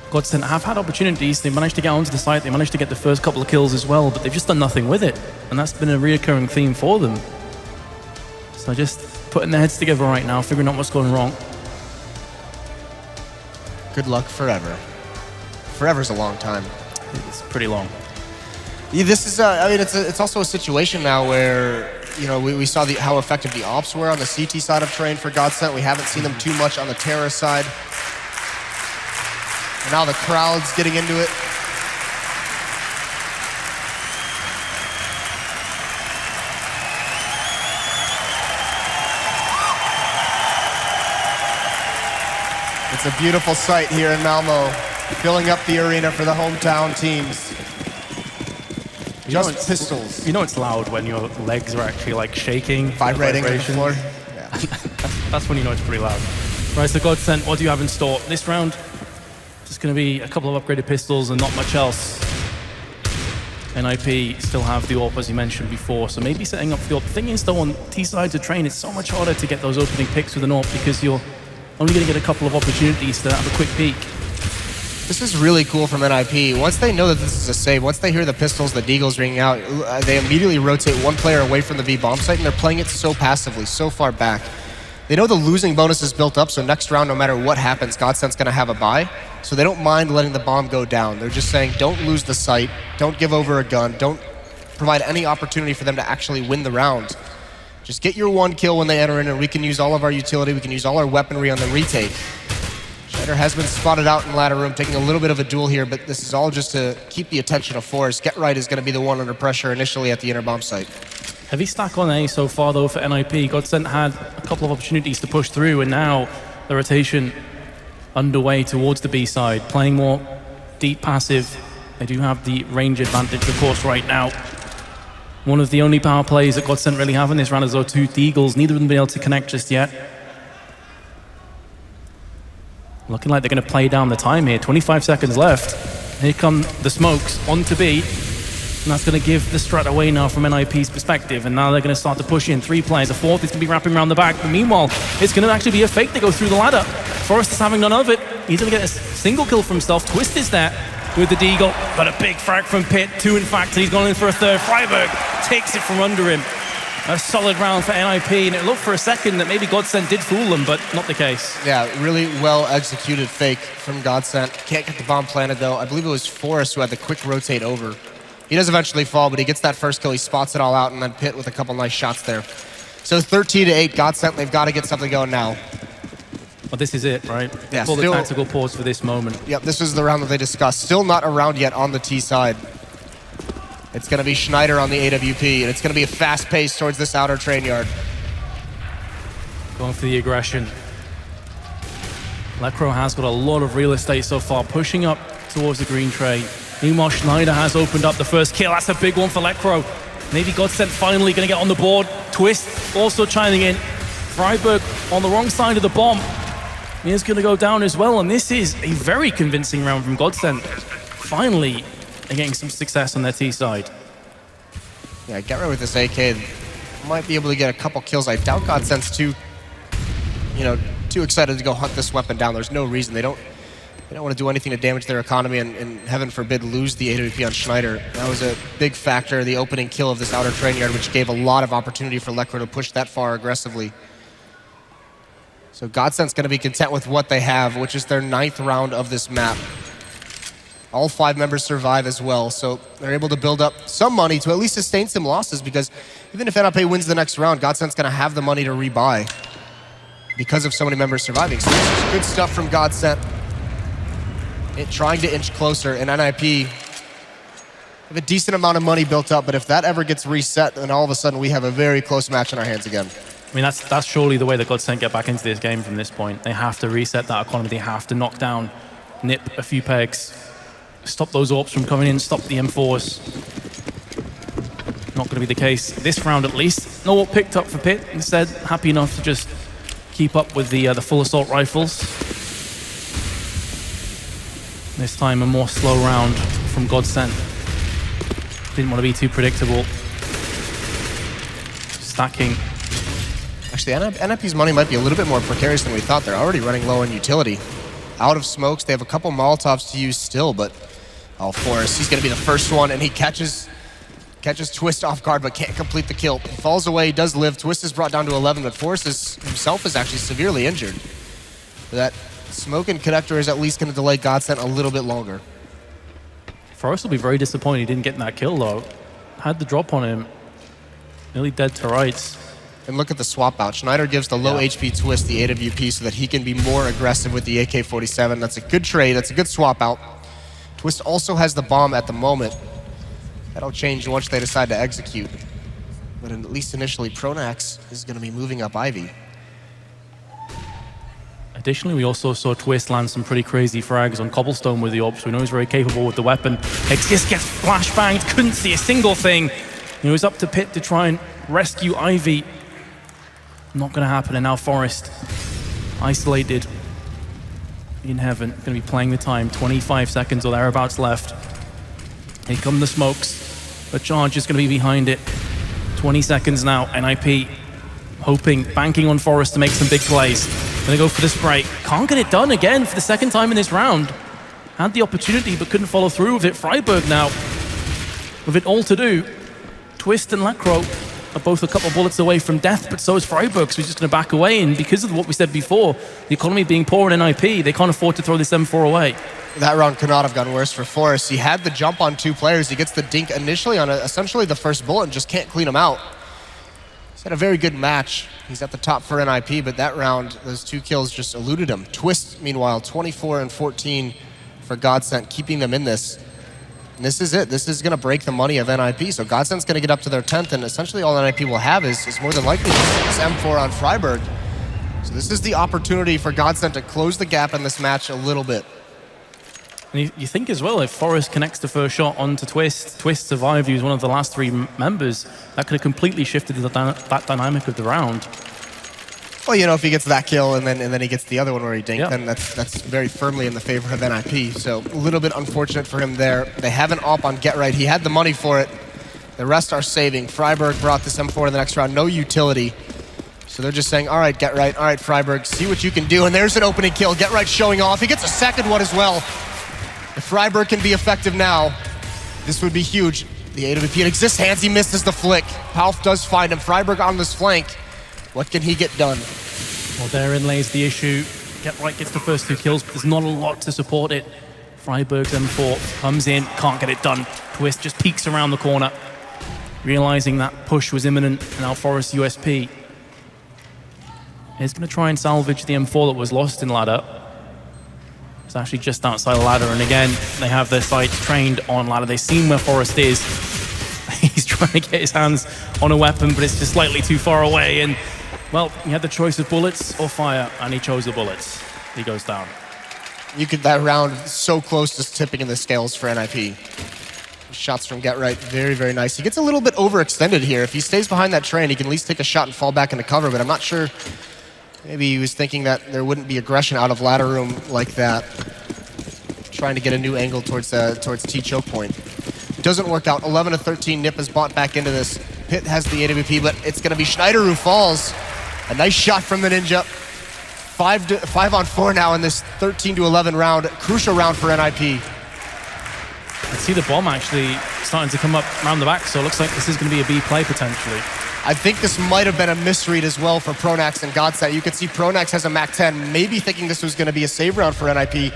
GODsent have had opportunities. They managed to get onto the site. They managed to get the first couple of kills as well, but they've just done nothing with it. And that's been a reoccurring theme for them. So just putting their heads together right now, figuring out what's going wrong. Good luck forever. Forever's a long time. It's pretty long. Yeah, this is, it's also a situation now where, we saw how effective the ops were on the CT side of Train for GODsent. We haven't seen them too much on the Terra side. And now the crowd's getting into it. It's a beautiful sight here in Malmö, filling up the arena for the hometown teams. Just pistols. You know it's loud when your legs are actually like shaking. Vibrating on the floor. Yeah. That's when you know it's pretty loud. Right, so GODsent, what do you have in store? This round, just going to be a couple of upgraded pistols and not much else. NiP still have the AWP, as you mentioned before, so maybe setting up the AWP. The thing is, though, on T-side to Train, it's so much harder to get those opening picks with an AWP because you're only going to get a couple of opportunities to have a quick peek. This is really cool from NiP. Once they know that this is a save, once they hear the pistols, the deagles ringing out, they immediately rotate one player away from the B bomb site, and they're playing it so passively, so far back. They know the losing bonus is built up, so next round, no matter what happens, GODsent's going to have a bye. So they don't mind letting the bomb go down. They're just saying, don't lose the site, don't give over a gun, don't provide any opportunity for them to actually win the round. Just get your 1 kill when they enter in, and we can use all of our utility, we can use all our weaponry on the retake. Schneider has been spotted out in ladder room, taking a little bit of a duel here, but this is all just to keep the attention of Forrest. Get Right is going to be the one under pressure initially at the inner bomb site. Heavy stack on A so far, though, for NiP. GODsent had a couple of opportunities to push through, and now the rotation underway towards the B side, playing more deep passive. They do have the range advantage, of course, right now. One of the only power plays that GODsent really have in this round is those 2 deagles. Neither of them been able to connect just yet. Looking like they're going to play down the time here. 25 seconds left. Here come the smokes onto B. And that's going to give the strat away now from NiP's perspective. And now they're going to start to push in 3 players. A 4th is going to be wrapping around the back. But meanwhile, it's going to actually be a fake to go through the ladder. Forrest is having none of it. He's going to get a single kill for himself. Twist is there. with the deagle, but a big frag from Pit, 2 in fact, and he's gone in for a third. Freiburg takes it from under him. A solid round for NiP, and it looked for a second that maybe GODsent did fool them, but not the case. Yeah, really well executed fake from GODsent. Can't get the bomb planted though. I believe it was Forrest who had the quick rotate over. He does eventually fall, but he gets that first kill, he spots it all out, and then Pit with a couple nice shots there. So 13-8, GODsent, they've got to get something going now. Well, this is it, right? Yeah, Call the tactical pause for this moment. Yep, this is the round that they discussed. Still not around yet on the T side. It's going to be Schneider on the AWP, and it's going to be a fast pace towards this outer train yard. Going for the aggression. Lecro has got a lot of real estate so far, pushing up towards the green train. Meanwhile, Schneider has opened up the first kill. That's a big one for Lecro. Maybe GODsent finally going to get on the board. Twist also chiming in. Freiburg on the wrong side of the bomb. He's going to go down as well, and this is a very convincing round from GODsent. Finally, they're getting some success on their T side. Yeah, get right with this AK. Might be able to get a couple kills. I doubt GODsent's too excited to go hunt this weapon down. There's no reason. They don't want to do anything to damage their economy and heaven forbid lose the AWP on Schneider. That was a big factor, the opening kill of this outer train yard, which gave a lot of opportunity for Lecro to push that far aggressively. So GODsent's going to be content with what they have, which is their 9th round of this map. All 5 members survive as well, so they're able to build up some money to at least sustain some losses, because even if NiP wins the next round, GODsent's going to have the money to rebuy because of so many members surviving. So this is good stuff from GODsent. Trying to inch closer, and NiP have a decent amount of money built up, but if that ever gets reset, then all of a sudden we have a very close match in our hands again. I mean, that's surely the way that GODsent get back into this game from this point. They have to reset that economy. They have to knock down NiP a few pegs. Stop those AWPs from coming in, stop the M4s. Not going to be the case this round at least. No AWP picked up for Pit. Instead, happy enough to just keep up with the full assault rifles. This time a more slow round from GODsent. Didn't want to be too predictable. Stacking. Actually, NiP's money might be a little bit more precarious than we thought. They're already running low on utility. Out of smokes, they have a couple Molotovs to use still, but Forrest, he's going to be the first one, and he catches Twist off guard, but can't complete the kill. He falls away, he does live. Twist is brought down to 11, but Forrest himself is actually severely injured. That smoke and connector is at least going to delay GODsent a little bit longer. Forrest will be very disappointed he didn't get that kill, though. Had the drop on him. Nearly dead to rights. And look at the swap out. Schneider gives the low HP Twist the AWP so that he can be more aggressive with the AK-47. That's a good trade. That's a good swap out. Twist also has the bomb at the moment. That'll change once they decide to execute. But at least initially, Pronax is going to be moving up Ivy. Additionally, we also saw Twist land some pretty crazy frags on Cobblestone with the AWP, so we know he's very capable with the weapon. Exist gets flashbanged, couldn't see a single thing. It was up to Pit to try and rescue Ivy. Not going to happen, and now Forrest, isolated in heaven, going to be playing the time. 25 seconds or thereabouts left. Here come the smokes. The charge is going to be behind it. 20 seconds now, NiP hoping, banking on Forrest to make some big plays. Gonna go for the spray. Can't get it done again for the second time in this round. Had the opportunity, but couldn't follow through with it. Freiburg now, with it all to do. Twist and Lecro are both a couple bullets away from death, but so is Freiburg, so he's just gonna back away. And because of what we said before, the economy being poor in NiP, they can't afford to throw this M4 away. That round could not have gone worse for Forrest. He had the jump on 2 players. He gets the dink initially on essentially the first bullet and just can't clean him out. He's had a very good match. He's at the top for NiP, but that round, those 2 kills just eluded him. Twist, meanwhile, 24 and 14 for GODsent, keeping them in this. And this is it. This is going to break the money of NiP. So GODsent's going to get up to their 10th, and essentially all NiP will have is more than likely this M4 on Freiburg. So this is the opportunity for GODsent to close the gap in this match a little bit. And you think as well, if Forrest connects the first shot onto Twist, Twist survived, he was one of the last 3 members, that could have completely shifted that dynamic of the round. Well, you know, if he gets that kill and then he gets the other one where he dinked, then that's very firmly in the favor of NiP. So a little bit unfortunate for him there. They have an AWP on Get Right. He had the money for it. The rest are saving. Freiburg brought this M4 in the next round. No utility. So they're just saying, all right, Get Right. All right, Freiburg, see what you can do. And there's an opening kill. Get Right showing off. He gets a second one as well. If Freiburg can be effective now, this would be huge. The AWP exists, hands, he misses the flick. Palf does find him. Freiburg on this flank. What can he get done? Well, therein lays the issue. GODsent gets the first 2 kills, but there's not a lot to support it. Freiburg's M4 comes in, can't get it done. Twist just peeks around the corner, realizing that push was imminent, and now Forest USP is going to try and salvage the M4 that was lost in ladder. It's actually just outside the ladder, and again, they have their sights trained on ladder. They've seen where Forest is. He's trying to get his hands on a weapon, but it's just slightly too far away, and well, he had the choice of bullets or fire, and he chose the bullets. He goes down. That round so close to tipping in the scales for NiP. Shots from GODsent, very, very nice. He gets a little bit overextended here. If he stays behind that train, he can at least take a shot and fall back into cover, but I'm not sure. Maybe he was thinking that there wouldn't be aggression out of ladder room like that. Trying to get a new angle towards T choke point. Doesn't work out. 11 to 13, NiP has bought back into this. Pit has the AWP, but it's going to be Schneider who falls. A nice shot from the Ninja. 5 on 4 now in this 13 to 11 round. Crucial round for NiP. I see the bomb actually starting to come up around the back, so it looks like this is going to be a B play potentially. I think this might have been a misread as well for Pronax and GODsent. You could see Pronax has a Mac-10, maybe thinking this was going to be a save round for NiP.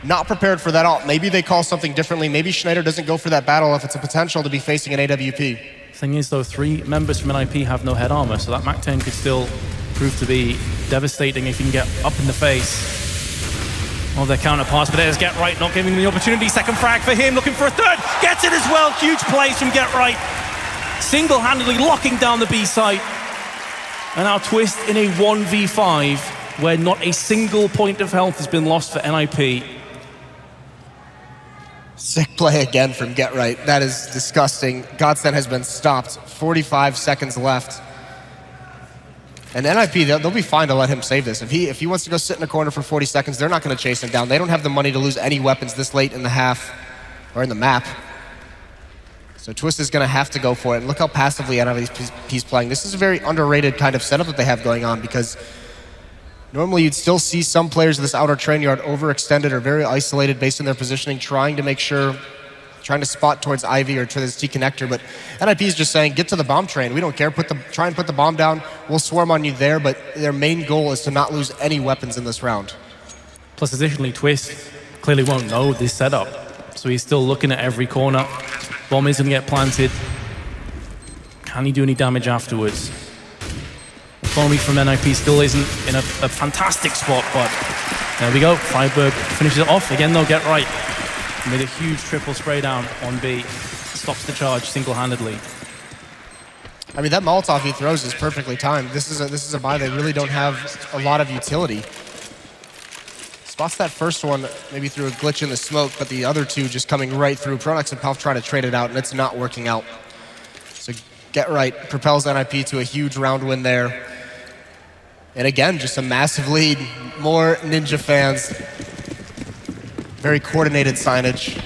Not prepared for that alt. Maybe they call something differently. Maybe Schneider doesn't go for that battle if it's a potential to be facing an AWP. Thing is though, 3 members from NiP have no head armor, so that Mac-10 could still prove to be devastating if you can get up in the face of their counterparts. But there's GODsent not giving him the opportunity. Second frag for him, looking for a third. Gets it as well. Huge plays from GODsent. Single-handedly locking down the B site. And now Twist in a 1v5 where not a single point of health has been lost for NiP. Sick play again from GODsent. That is disgusting. GODsent has been stopped. 45 seconds left. And NiP, they'll be fine to let him save this. If he wants to go sit in a corner for 40 seconds, they're not going to chase him down. They don't have the money to lose any weapons this late in the half, or in the map. So Twist is going to have to go for it. And look how passively NiP's playing. This is a very underrated kind of setup that they have going on, because normally you'd still see some players in this outer train yard overextended or very isolated based on their positioning, trying to spot towards Ivy or to this T connector, but NiP is just saying, get to the bomb train. We don't care, try and put the bomb down. We'll swarm on you there, but their main goal is to not lose any weapons in this round. Plus additionally, Twist clearly won't know this setup, so he's still looking at every corner. Bomb is going to get planted. Can he do any damage afterwards? Foamy from NiP still isn't in a fantastic spot, but there we go. Freiburg finishes it off. Again though, GODsent made a huge triple spray down on B. Stops the charge single-handedly. I mean, that Molotov he throws is perfectly timed. This is a buy they really don't have a lot of utility. Spots that first one maybe through a glitch in the smoke, but the other 2 just coming right through. Pronax and Palf trying to trade it out, and it's not working out. So GODsent propels NiP to a huge round win there. And again, just a massive lead. More Ninja fans. Very coordinated signage.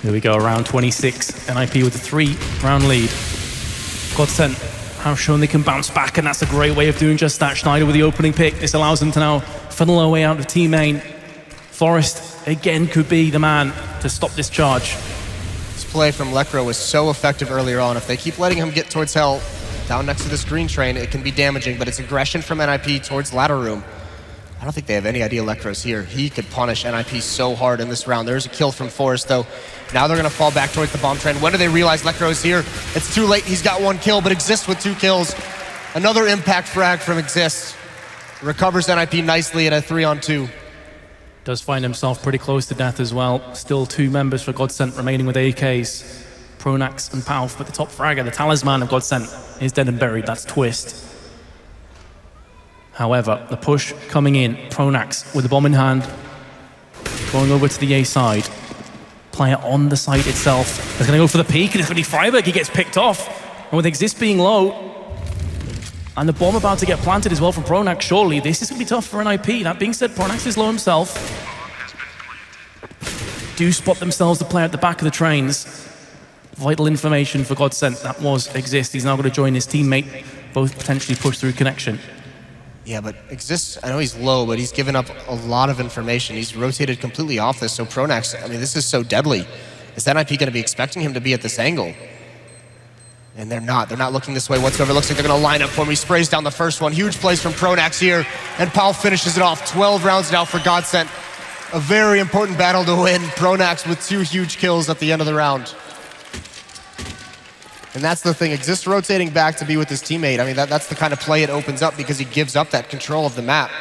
Here we go, round 26. NiP with a 3-round lead. GODsent have shown they can bounce back, and that's a great way of doing just that. Schneider with the opening pick. This allows them to now funnel their way out of T main. Forest, again, could be the man to stop this charge. This play from Lekro was so effective earlier on. If they keep letting him get towards hell, down next to this green train, it can be damaging, but it's aggression from NiP towards ladder room. I don't think they have any idea Lekro's here. He could punish NiP so hard in this round. There's a kill from Forest, though. Now they're going to fall back towards the bomb train. When do they realize Lekro's here? It's too late. He's got 1 kill, but Exist with 2 kills. Another impact frag from Exist. Recovers NiP nicely in a 3-on-2. Does find himself pretty close to death as well. Still 2 members for GODsent remaining with AKs. Pronax and Palf, but the top fragger, the talisman of GODsent, is dead and buried. That's Twist. However, the push coming in, Pronax with the bomb in hand, going over to the A side. Player on the site itself is going to go for the peak, and it's going to be Freiburg. He gets picked off. And with Exist being low, and the bomb about to get planted as well from Pronax, surely this is going to be tough for NiP. That being said, Pronax is low himself. Do spot themselves the player at the back of the trains. Vital information for GODsent. That was Exist. He's now going to join his teammate, both potentially push through connection. Yeah, but Exist, I know he's low, but he's given up a lot of information. He's rotated completely off this, so Pronax, I mean, this is so deadly. Is NiP going to be expecting him to be at this angle? And they're not. They're not looking this way whatsoever. Looks like they're going to line up for him. He sprays down the first one. Huge plays from Pronax here, and Powell finishes it off. 12 rounds now for GODsent. A very important battle to win. Pronax with 2 huge kills at the end of the round. And that's the thing, Exist rotating back to be with his teammate. I mean, that's the kind of play it opens up because he gives up that control of the map.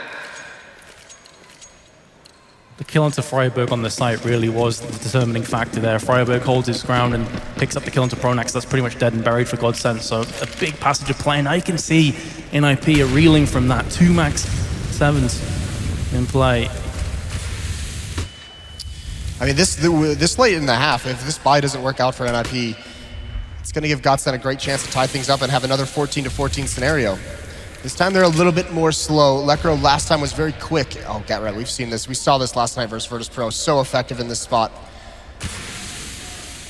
The kill onto Freiburg on the site really was the determining factor there. Freiburg holds his ground and picks up the kill onto Pronax. That's pretty much dead and buried for GODsent. So a big passage of play. And I can see NiP are reeling from that. 2 max 7s in play. I mean, this late in the half, if this buy doesn't work out for NiP, it's going to give GODsent a great chance to tie things up and have another 14-14 scenario. This time they're a little bit more slow. Lekro last time was very quick. Oh, get right, we've seen this. We saw this last night versus Virtus Pro. So effective in this spot.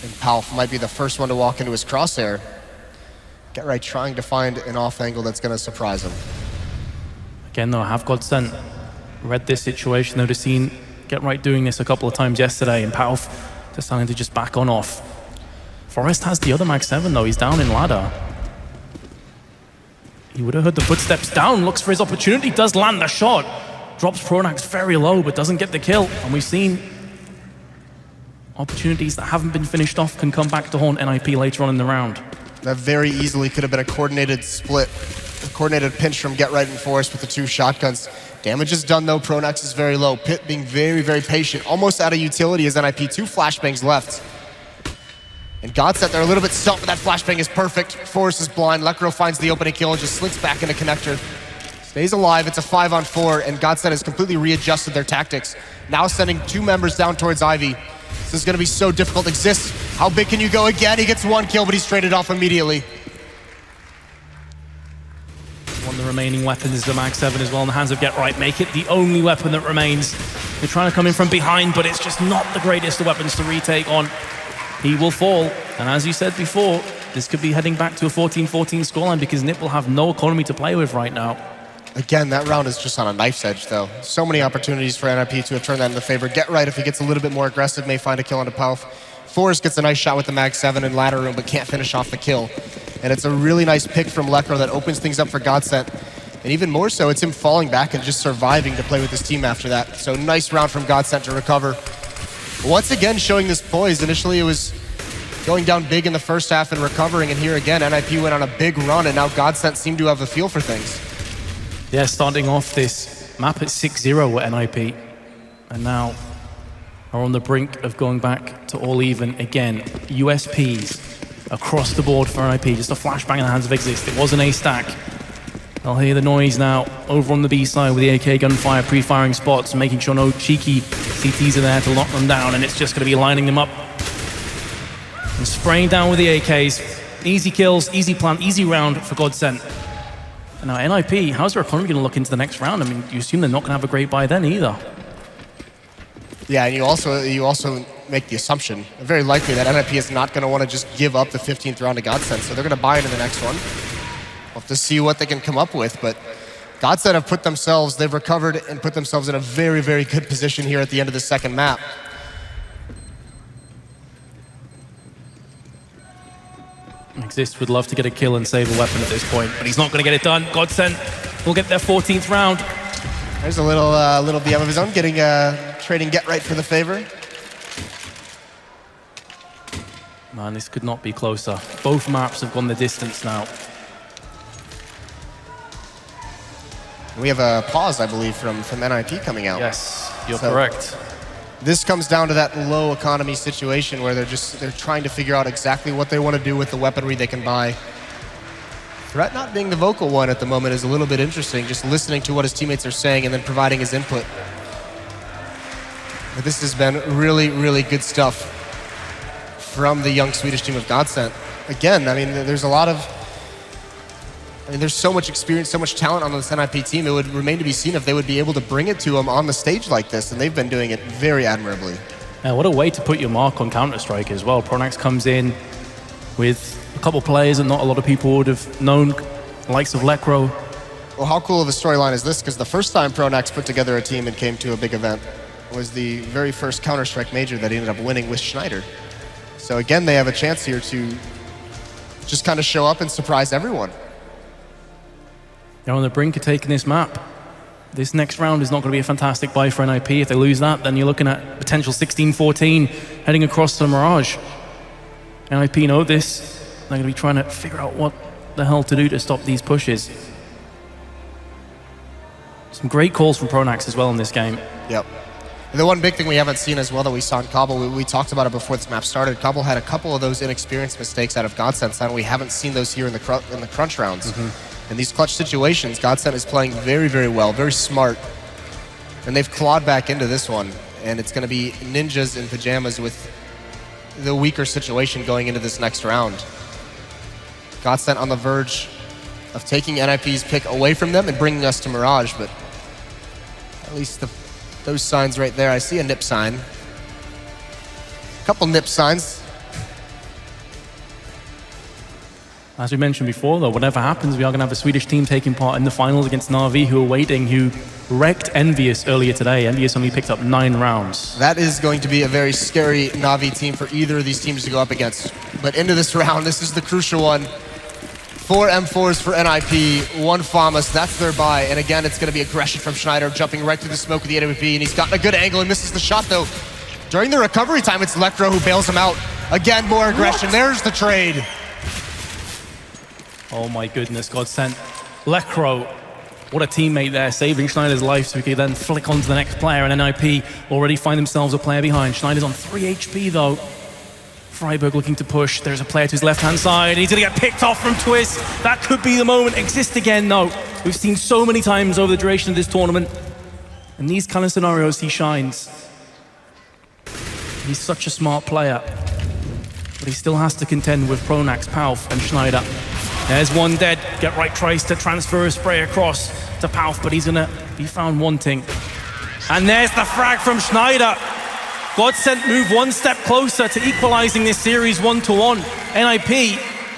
And Powell might be the first one to walk into his crosshair. Get right, trying to find an off angle that's going to surprise him. Again, though, have GODsent read this situation. They'd have seen Get Right doing this a couple of times yesterday, and Powell deciding to just back on off. Forrest has the other Mag 7 though, he's down in ladder. He would have heard the footsteps down, looks for his opportunity, does land the shot. Drops Pronax very low, but doesn't get the kill. And we've seen opportunities that haven't been finished off can come back to haunt NiP later on in the round. That very easily could have been a coordinated split, a coordinated pinch from Get Right and Forrest with the 2 shotguns. Damage is done though, Pronax is very low. Pit being very, very patient, almost out of utility as NiP, 2 flashbangs left. And GODsent, they're a little bit stumped, but that flashbang is perfect. Forrest is blind, Lekro finds the opening kill and just slinks back into connector. Stays alive, it's a 5-on-4, and GODsent has completely readjusted their tactics. Now sending 2 members down towards Ivy. This is gonna be so difficult. Exist, how big can you go again? He gets 1 kill, but he's traded off immediately. One of the remaining weapons is the Mag 7 as well in the hands of Get Right. Make it the only weapon that remains. They're trying to come in from behind, but it's just not the greatest of weapons to retake on. He will fall, and as you said before, this could be heading back to a 14-14 scoreline because NiP will have no economy to play with right now. Again, that round is just on a knife's edge though. So many opportunities for NiP to have turned that into favor. Get Right, if he gets a little bit more aggressive, may find a kill onto Powell. Forrest gets a nice shot with the Mag 7 in ladder room, but can't finish off the kill. And it's a really nice pick from Lekro that opens things up for GODsent. And even more so, it's him falling back and just surviving to play with his team after that. So nice round from GODsent to recover. Once again, showing this poise. Initially, it was going down big in the first half and recovering, and here again, NiP went on a big run, and now GODsent seemed to have a feel for things. Yeah, starting off this map at 6-0 with NiP, and now are on the brink of going back to all even again. USPs across the board for NiP, just a flashbang in the hands of Exist. It was an A stack. I'll hear the noise now over on the B side with the AK gunfire, pre-firing spots, making sure no cheeky CTs are there to lock them down, and it's just going to be lining them up and spraying down with the AKs. Easy kills, easy plan, easy round for GODsent. And now NiP, how's their economy going to look into the next round? I mean, you assume they're not going to have a great buy then either. Yeah, and you also make the assumption, very likely, that NiP is not going to want to just give up the 15th round to GODsent, so they're going to buy into the next one. We'll have to see what they can come up with, but GODsent have they've recovered and put themselves in a very, very good position here at the end of the second map. Exist would love to get a kill and save a weapon at this point, but he's not going to get it done. GODsent will get their 14th round. There's a little BM of his own, trading Get Right for the favor. Man, this could not be closer. Both maps have gone the distance now. We have a pause, I believe, from NiP coming out. Yes, you're correct. This comes down to that low economy situation where they're trying to figure out exactly what they want to do with the weaponry they can buy. Threat not being the vocal one at the moment is a little bit interesting, just listening to what his teammates are saying and then providing his input. But this has been really, really good stuff from the young Swedish team of GODsent. Again, I mean, there's so much experience, so much talent on this NiP team. It would remain to be seen if they would be able to bring it to them on the stage like this, and they've been doing it very admirably. Yeah, what a way to put your mark on Counter-Strike as well. Pronax comes in with a couple players that not a lot of people would have known, the likes of Lekro, Well, how cool of a storyline is this? Because the first time Pronax put together a team and came to a big event was the very first Counter-Strike major that he ended up winning with Schneider. So again, they have a chance here to just kind of show up and surprise everyone. They're on the brink of taking this map. This next round is not going to be a fantastic buy for NiP. If they lose that, then you're looking at potential 16-14 heading across to Mirage. NiP know this. They're going to be trying to figure out what the hell to do to stop these pushes. Some great calls from Pronax as well in this game. Yep. And the one big thing we haven't seen as well that we saw in Kabul, we talked about it before this map started. Kabul had a couple of those inexperienced mistakes out of GODsent, and we haven't seen those here in the crunch rounds. In these clutch situations, GODsent is playing very, very well, very smart. And they've clawed back into this one. And it's going to be ninjas in pajamas with the weaker situation going into this next round. GODsent on the verge of taking NiP's pick away from them and bringing us to Mirage, but at least those signs right there, I see a NiP sign. A couple NiP signs. As we mentioned before, though, whatever happens, we are going to have a Swedish team taking part in the finals against Na'Vi, who are waiting, who wrecked Envious earlier today. Envious only picked up 9 rounds. That is going to be a very scary Na'Vi team for either of these teams to go up against. But into this round, this is the crucial one. 4 M4s for NiP, 1 FAMAS, that's their buy. And again, it's going to be aggression from Schneider, jumping right through the smoke with the AWP, and he's gotten a good angle and misses the shot, though. During the recovery time, it's Lecro who bails him out. Again, more aggression. There's the trade. Oh my goodness, GODsent. Lecro, what a teammate there, saving Schneider's life so he could then flick on to the next player, and NiP already find themselves a player behind. Schneider's on 3 HP though. Freiburg looking to push. There's a player to his left-hand side, and he's gonna get picked off from Twist. That could be the moment. Exist again, though. We've seen so many times over the duration of this tournament. In these kind of scenarios, he shines. He's such a smart player, but he still has to contend with Pronax, Palf, and Schneider. There's one dead. Get right tries to transfer a spray across to Palf, but he's gonna be found wanting. And there's the frag from Schneider. GODsent move 1 step closer to equalizing this series 1-1. NiP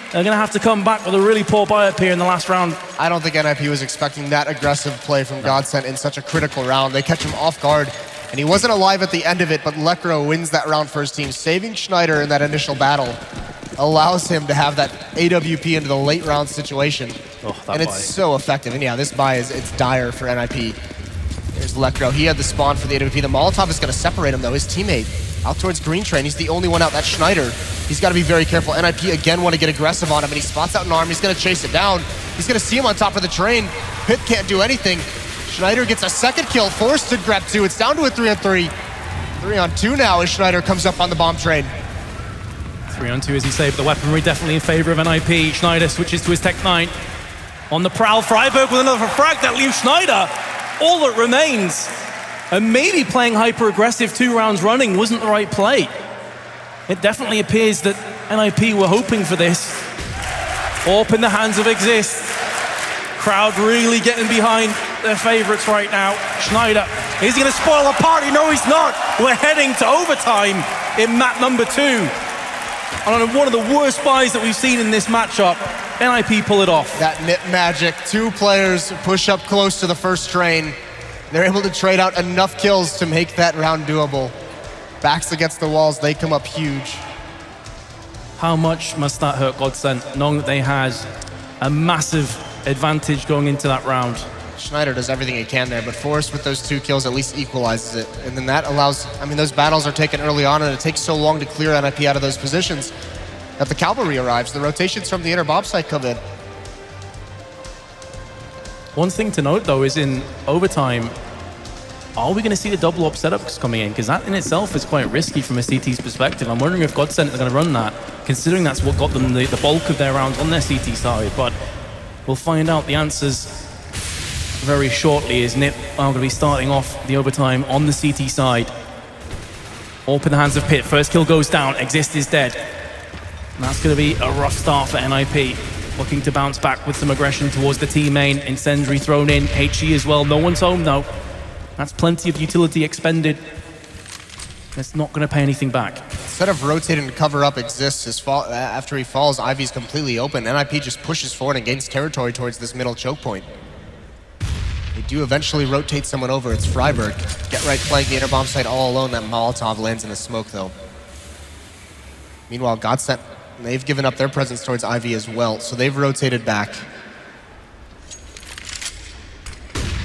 are gonna have to come back with a really poor buy up here in the last round. I don't think NiP was expecting that aggressive play from GODsent in such a critical round. They catch him off guard, and he wasn't alive at the end of it, but Lecro wins that round for his team. Saving Schneider in that initial battle allows him to have that AWP into the late round situation. And it's so effective. And yeah, this buy it's dire for NiP. There's Lecro. He had the spawn for the AWP. The Molotov is going to separate him, though. His teammate out towards Green Train. He's the only one out. That's Schneider. He's got to be very careful. NiP again want to get aggressive on him, and he spots out an arm. He's going to chase it down. He's going to see him on top of the train. Pit can't do anything. Schneider gets a second kill, forced to grab 2. It's down to a 3-on-3. 3-on-2 now as Schneider comes up on the bomb train. 3-on-2 as he saved the weaponry, definitely in favor of NiP. Schneider switches to his Tech 9. On the prowl, Freiburg with another frag that leaves Schneider all that remains. And maybe playing hyper-aggressive 2 rounds running wasn't the right play. It definitely appears that NiP were hoping for this. Up in the hands of Exist. Crowd really getting behind their favorites right now. Schneider, is he gonna spoil the party? No, he's not. We're heading to overtime in map number 2. On one of the worst buys that we've seen in this matchup. NiP pull it off. That NiP magic. 2 players push up close to the first train. They're able to trade out enough kills to make that round doable. Backs against the walls, they come up huge. How much must that hurt GODsent, knowing that they had a massive advantage going into that round? Schneider does everything he can there, but Forrest with those 2 kills at least equalizes it. And then that allows, I mean, those battles are taken early on, and it takes so long to clear NiP out of those positions that the cavalry arrives. The rotations from the inner bomb site come in. One thing to note, though, is in overtime, are we going to see the double op setups coming in? Because that in itself is quite risky from a CT's perspective. I'm wondering if GODsent are going to run that, considering that's what got them the bulk of their rounds on their CT side. But we'll find out the answers very shortly, as NiP are going to be starting off the overtime on the CT side. Up in the hands of Pit. First kill goes down. Exist is dead. And that's going to be a rough start for NiP. Looking to bounce back with some aggression towards the team main. Incendiary thrown in. HE as well. No one's home, though. That's plenty of utility expended. That's not going to pay anything back. Instead of rotating to cover up Exists, after he falls, Ivy's completely open. NiP just pushes forward and gains territory towards this middle choke point. They do eventually rotate someone over. It's Freiburg. Get right playing the inner bomb site all alone. That Molotov lands in the smoke, though. Meanwhile, GODsent, they've given up their presence towards IV as well, so they've rotated back.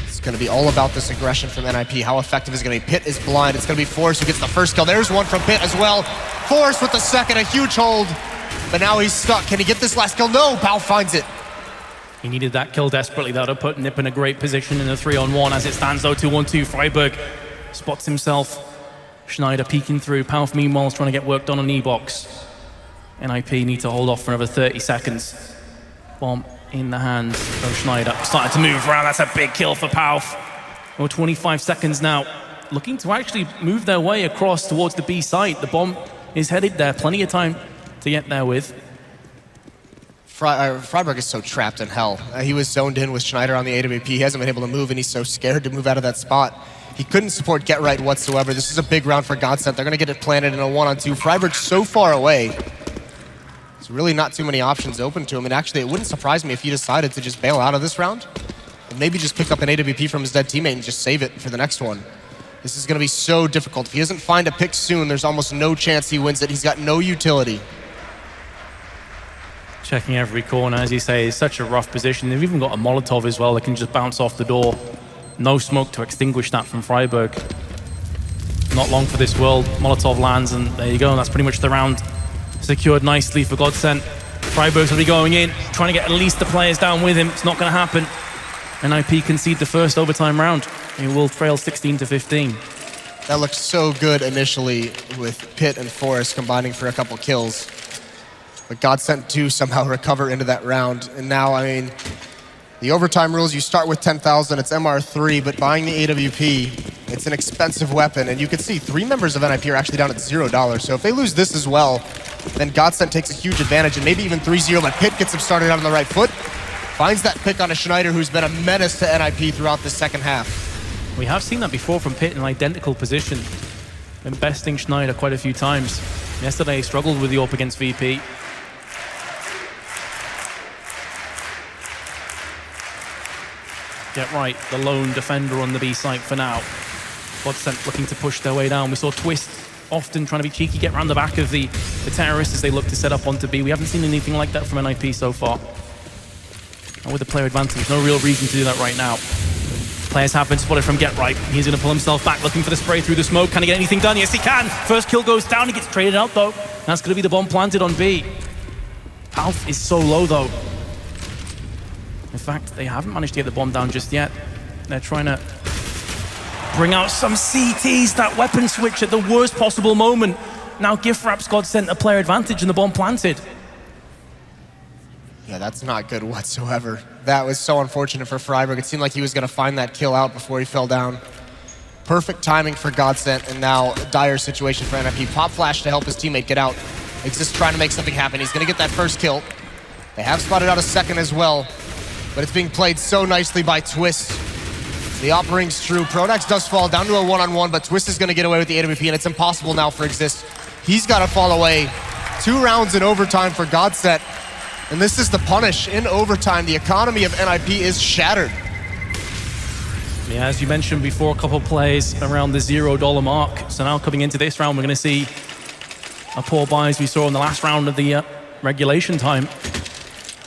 It's going to be all about this aggression from NiP. How effective is it going to be? Pit is blind. It's going to be Forrest who gets the first kill. There's one from Pit as well. Forrest with the second, a huge hold. But now he's stuck. Can he get this last kill? No, Pau finds it. He needed that kill desperately. That would have put NiP in a great position in a 3-on-1. As it stands though, 2-1-2. Freiburg spots himself. Schneider peeking through. Pau, meanwhile, is trying to get work done on E-Box. NiP need to hold off for another 30 seconds. Bomb in the hands of Schneider. Starting to move around. That's a big kill for Pau. Well, 25 seconds now. Looking to actually move their way across towards the B site. The bomb is headed there. Plenty of time to get there with. Freiburg is so trapped in hell. He was zoned in with Schneider on the AWP. He hasn't been able to move, and he's so scared to move out of that spot. He couldn't support Get Right whatsoever. This is a big round for GODsent. They're going to get it planted in a 1-on-2. Freiburg's so far away. There's really not too many options open to him. And actually, it wouldn't surprise me if he decided to just bail out of this round. And maybe just pick up an AWP from his dead teammate and just save it for the next one. This is going to be so difficult. If he doesn't find a pick soon, there's almost no chance he wins it. He's got no utility. Checking every corner, as you say, is such a rough position. They've even got a Molotov as well that can just bounce off the door. No smoke to extinguish that from Freiburg. Not long for this world. Molotov lands, and there you go. And that's pretty much the round secured nicely for GODsent. Freiburg's going to be going in, trying to get at least the players down with him. It's not going to happen. NiP concede the first overtime round. He will trail 16-15. That looked so good initially with Pit and Forrest combining for a couple kills. But GODsent do somehow recover into that round. And now, I mean, the overtime rules, you start with 10,000, it's MR3, but buying the AWP, it's an expensive weapon. And you can see 3 members of NiP are actually down at $0. So if they lose this as well, then GODsent takes a huge advantage, and maybe even 3-0, but Pit gets him started out on the right foot. Finds that pick on a Schneider, who's been a menace to NiP throughout the second half. We have seen that before from Pit in an identical position. Been besting Schneider quite a few times. Yesterday he struggled with the AWP against VP. Get Right, the lone defender on the B site for now. GODsent looking to push their way down. We saw Twist often trying to be cheeky, get around the back of the terrorists as they look to set up onto B. We haven't seen anything like that from NiP so far. And with the player advantage, no real reason to do that right now. Players have been spotted from Get Right. He's going to pull himself back, looking for the spray through the smoke. Can he get anything done? Yes, he can. First kill goes down. He gets traded out, though. That's going to be the bomb planted on B. Palf is so low, though. In fact, they haven't managed to get the bomb down just yet. They're trying to bring out some CTs, that weapon switch at the worst possible moment. Now gift wraps GODsent a player advantage and the bomb planted. Yeah, that's not good whatsoever. That was so unfortunate for Freiburg. It seemed like he was going to find that kill out before he fell down. Perfect timing for GODsent, and now a dire situation for NiP. Pop flash to help his teammate get out. Exist trying to make something happen. He's going to get that first kill. They have spotted out a second as well, but it's being played so nicely by Twist. The op rings true. Pronax does fall down to a 1-on-1, but Twist is going to get away with the AWP, and it's impossible now for Exist. He's got to fall away. 2 rounds in overtime for GODsent. And this is the punish in overtime. The economy of NiP is shattered. Yeah, as you mentioned before, a couple of plays around the $0 mark. So now coming into this round, we're going to see a poor buy as we saw in the last round of the regulation time.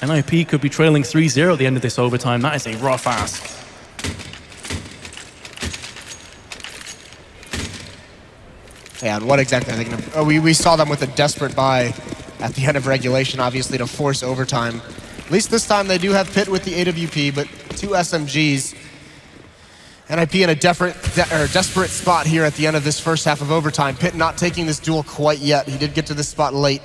NiP could be trailing 3-0 at the end of this overtime. That is a rough ask. Yeah, and what exactly are they going to... Oh, we saw them with a desperate buy at the end of regulation, obviously, to force overtime. At least this time they do have Pit with the AWP, but 2 SMGs. NiP in a desperate spot here at the end of this first half of overtime. Pit not taking this duel quite yet. He did get to this spot late.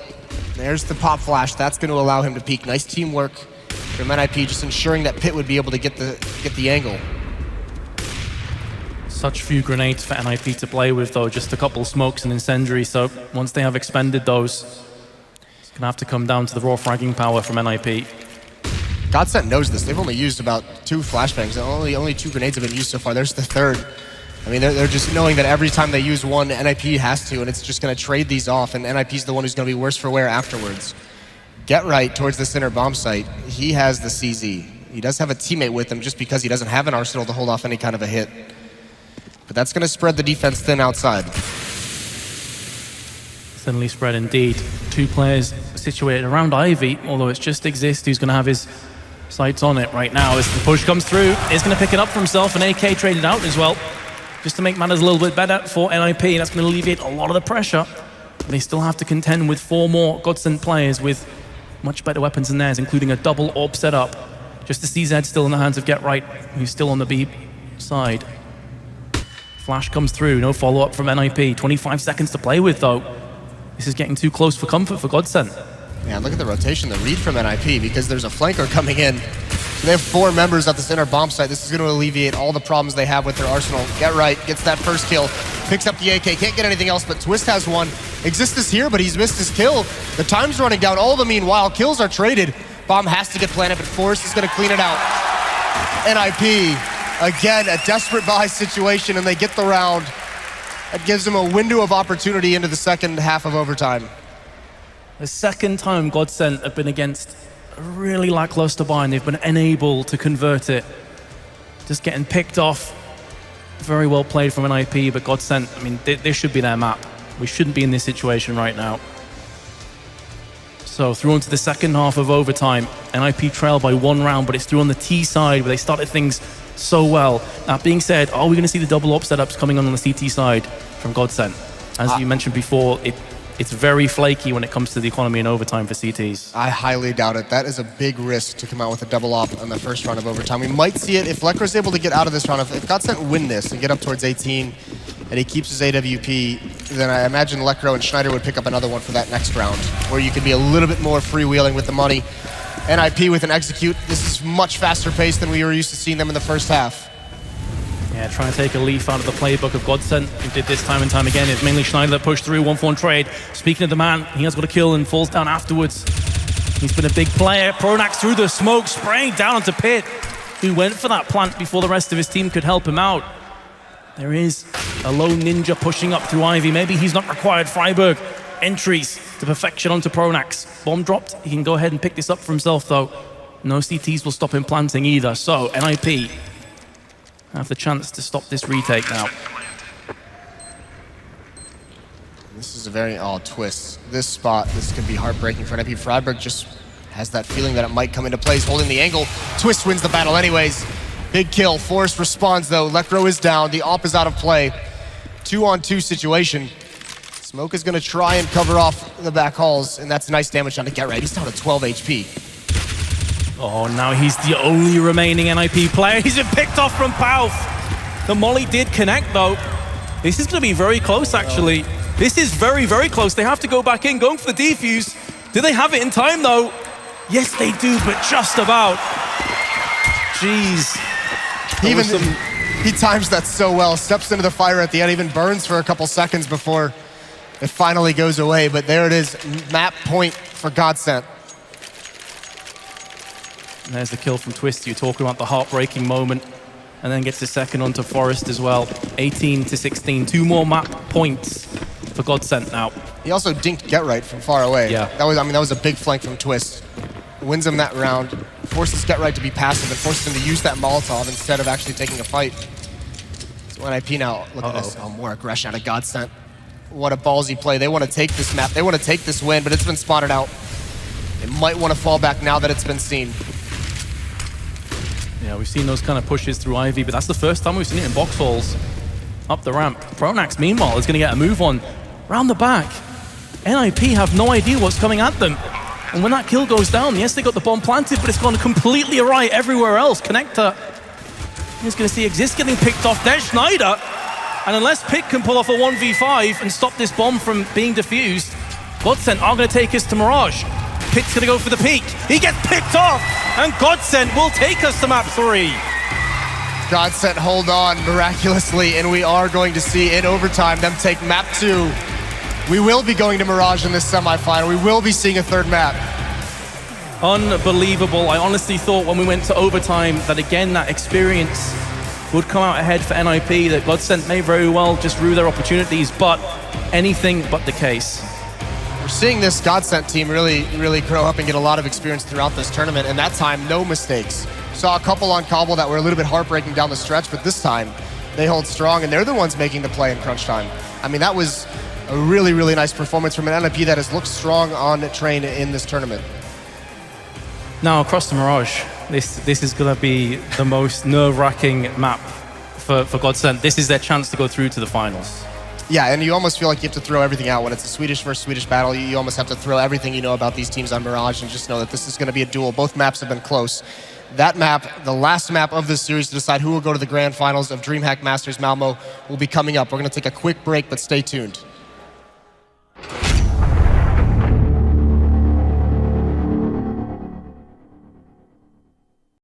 There's the pop flash. That's going to allow him to peek. Nice teamwork from NiP, just ensuring that Pit would be able to get the angle. Such few grenades for NiP to play with, though. Just a couple smokes and incendiary. So once they have expended those, it's going to have to come down to the raw fragging power from NiP. GODsent knows this. They've only used about 2 flashbangs. Only 2 grenades have been used so far. There's the 3rd. I mean, they're just knowing that every time they use one, NiP has to, and it's just going to trade these off, and NiP's the one who's going to be worse for wear afterwards. Get Right towards the center bomb site. He has the CZ. He does have a teammate with him just because he doesn't have an arsenal to hold off any kind of a hit. But that's going to spread the defense thin outside. Thinly spread indeed. 2 players situated around Ivy, although it's just Exist who's going to have his sights on it right now. As the push comes through, he's going to pick it up for himself, and AK traded out as well, just to make matters a little bit better for NiP. That's going to alleviate a lot of the pressure. They still have to contend with 4 more GODsent players with much better weapons than theirs, including a double AWP setup. Just the CZ still in the hands of GetRight, who's still on the B side. Flash comes through, no follow-up from NiP. 25 seconds to play with, though. This is getting too close for comfort for GODsent. Yeah, look at the rotation, the read from NiP, because there's a flanker coming in. So they have 4 members at the center bomb site. This is going to alleviate all the problems they have with their arsenal. GetRight gets that first kill, picks up the AK, can't get anything else, but Twist has one. Exist is here, but he's missed his kill. The time's running down. All the meanwhile, kills are traded. Bomb has to get planted, but Forrest is going to clean it out. NiP, again, a desperate buy situation, and they get the round. That gives them a window of opportunity into the second half of overtime. The second time GODsent have been against a really lackluster buy, and they've been unable to convert it. Just getting picked off. Very well played from NiP, but GODsent, I mean, this should be their map. We shouldn't be in this situation right now. So through into the second half of overtime, NiP trail by 1 round, but it's through on the T side where they started things so well. That being said, are we going to see the double AWP setups coming on the CT side from GODsent? As you mentioned before, it's very flaky when it comes to the economy in overtime for CTs. I highly doubt it. That is a big risk to come out with a double AWP on the first round of overtime. We might see it if Lekker's able to get out of this round. If GODsent win this and get up towards 18, and he keeps his AWP, then I imagine Lekkero and Schneider would pick up another one for that next round, where you could be a little bit more freewheeling with the money. NiP with an execute. This is much faster pace than we were used to seeing them in the first half. Yeah, trying to take a leaf out of the playbook of GODsent, who did this time and time again. It's mainly Schneider that pushed through, 1-for-1 trade. Speaking of the man, he has got a kill and falls down afterwards. He's been a big player. Pronax through the smoke, spraying down onto Pit, who went for that plant before the rest of his team could help him out. There is a lone ninja pushing up through Ivy. Maybe he's not required. Freiburg entries to perfection onto Pronax. Bomb dropped. He can go ahead and pick this up for himself, though. No CTs will stop him planting either. So NiP have the chance to stop this retake now. This is a very twist. This spot, this could be heartbreaking for NiP. Freiburg just has that feeling that it might come into play. He's holding the angle. Twist wins the battle anyways. Big kill. Forrest responds though. Lekkero is down. The AWP is out of play. 2-on-2 situation. Smoke is going to try and cover off the back halls, and that's nice damage down to GetRight. He's down to 12 HP. Oh, now he's the only remaining NiP player. He's been picked off from Pauth. The molly did connect though. This is going to be very close actually. This is very, very close. They have to go back in, going for the defuse. Do they have it in time though? Yes, they do, but just about. Jeez. He times that so well. Steps into the fire at the end, even burns for a couple seconds before it finally goes away. But there it is, map point for GODsent. And there's the kill from Twist. You're talking about the heartbreaking moment. And then gets the second onto Forrest as well. 18-16, 2 more map points for GODsent now. He also dinked GetRight from far away. Yeah. That was a big flank from Twist. Wins him that round, forces GetRight to be passive and forces him to use that Molotov instead of actually taking a fight. So NiP now, look at this, more aggression out of GODsent. What a ballsy play. They want to take this map, they want to take this win, but it's been spotted out. They might want to fall back now that it's been seen. Yeah, we've seen those kind of pushes through Ivy, but that's the first time we've seen it in box halls. Up the ramp. Pronax, meanwhile, is going to get a move on round the back. NiP have no idea what's coming at them. And when that kill goes down, yes, they got the bomb planted, but it's gone completely awry everywhere else. Connector. He's going to see Exist getting picked off. There's Schneider. And unless Pitt can pull off a 1v5 and stop this bomb from being defused, GODsent are going to take us to Mirage. Pitt's going to go for the peak. He gets picked off, and GODsent will take us to map 3. GODsent hold on miraculously, and we are going to see in overtime them take map 2. We will be going to Mirage in this semifinal. We will be seeing a third map. Unbelievable. I honestly thought when we went to overtime that again, that experience would come out ahead for NiP, that GODsent may very well just rue their opportunities, but anything but the case. We're seeing this GODsent team really grow up and get a lot of experience throughout this tournament, and that time, no mistakes. Saw a couple on Cobble that were a little bit heartbreaking down the stretch, but this time they hold strong, and they're the ones making the play in crunch time. I mean, that was a really, really nice performance from an NiP that has looked strong on Train in this tournament. Now, across the Mirage, this is going to be the most nerve-wracking map for GODsent. This is their chance to go through to the finals. Yeah, and you almost feel like you have to throw everything out. When it's a Swedish versus Swedish battle, you almost have to throw everything you know about these teams on Mirage and just know that this is going to be a duel. Both maps have been close. That map, the last map of this series to decide who will go to the grand finals of DreamHack Masters Malmö, will be coming up. We're going to take a quick break, but stay tuned.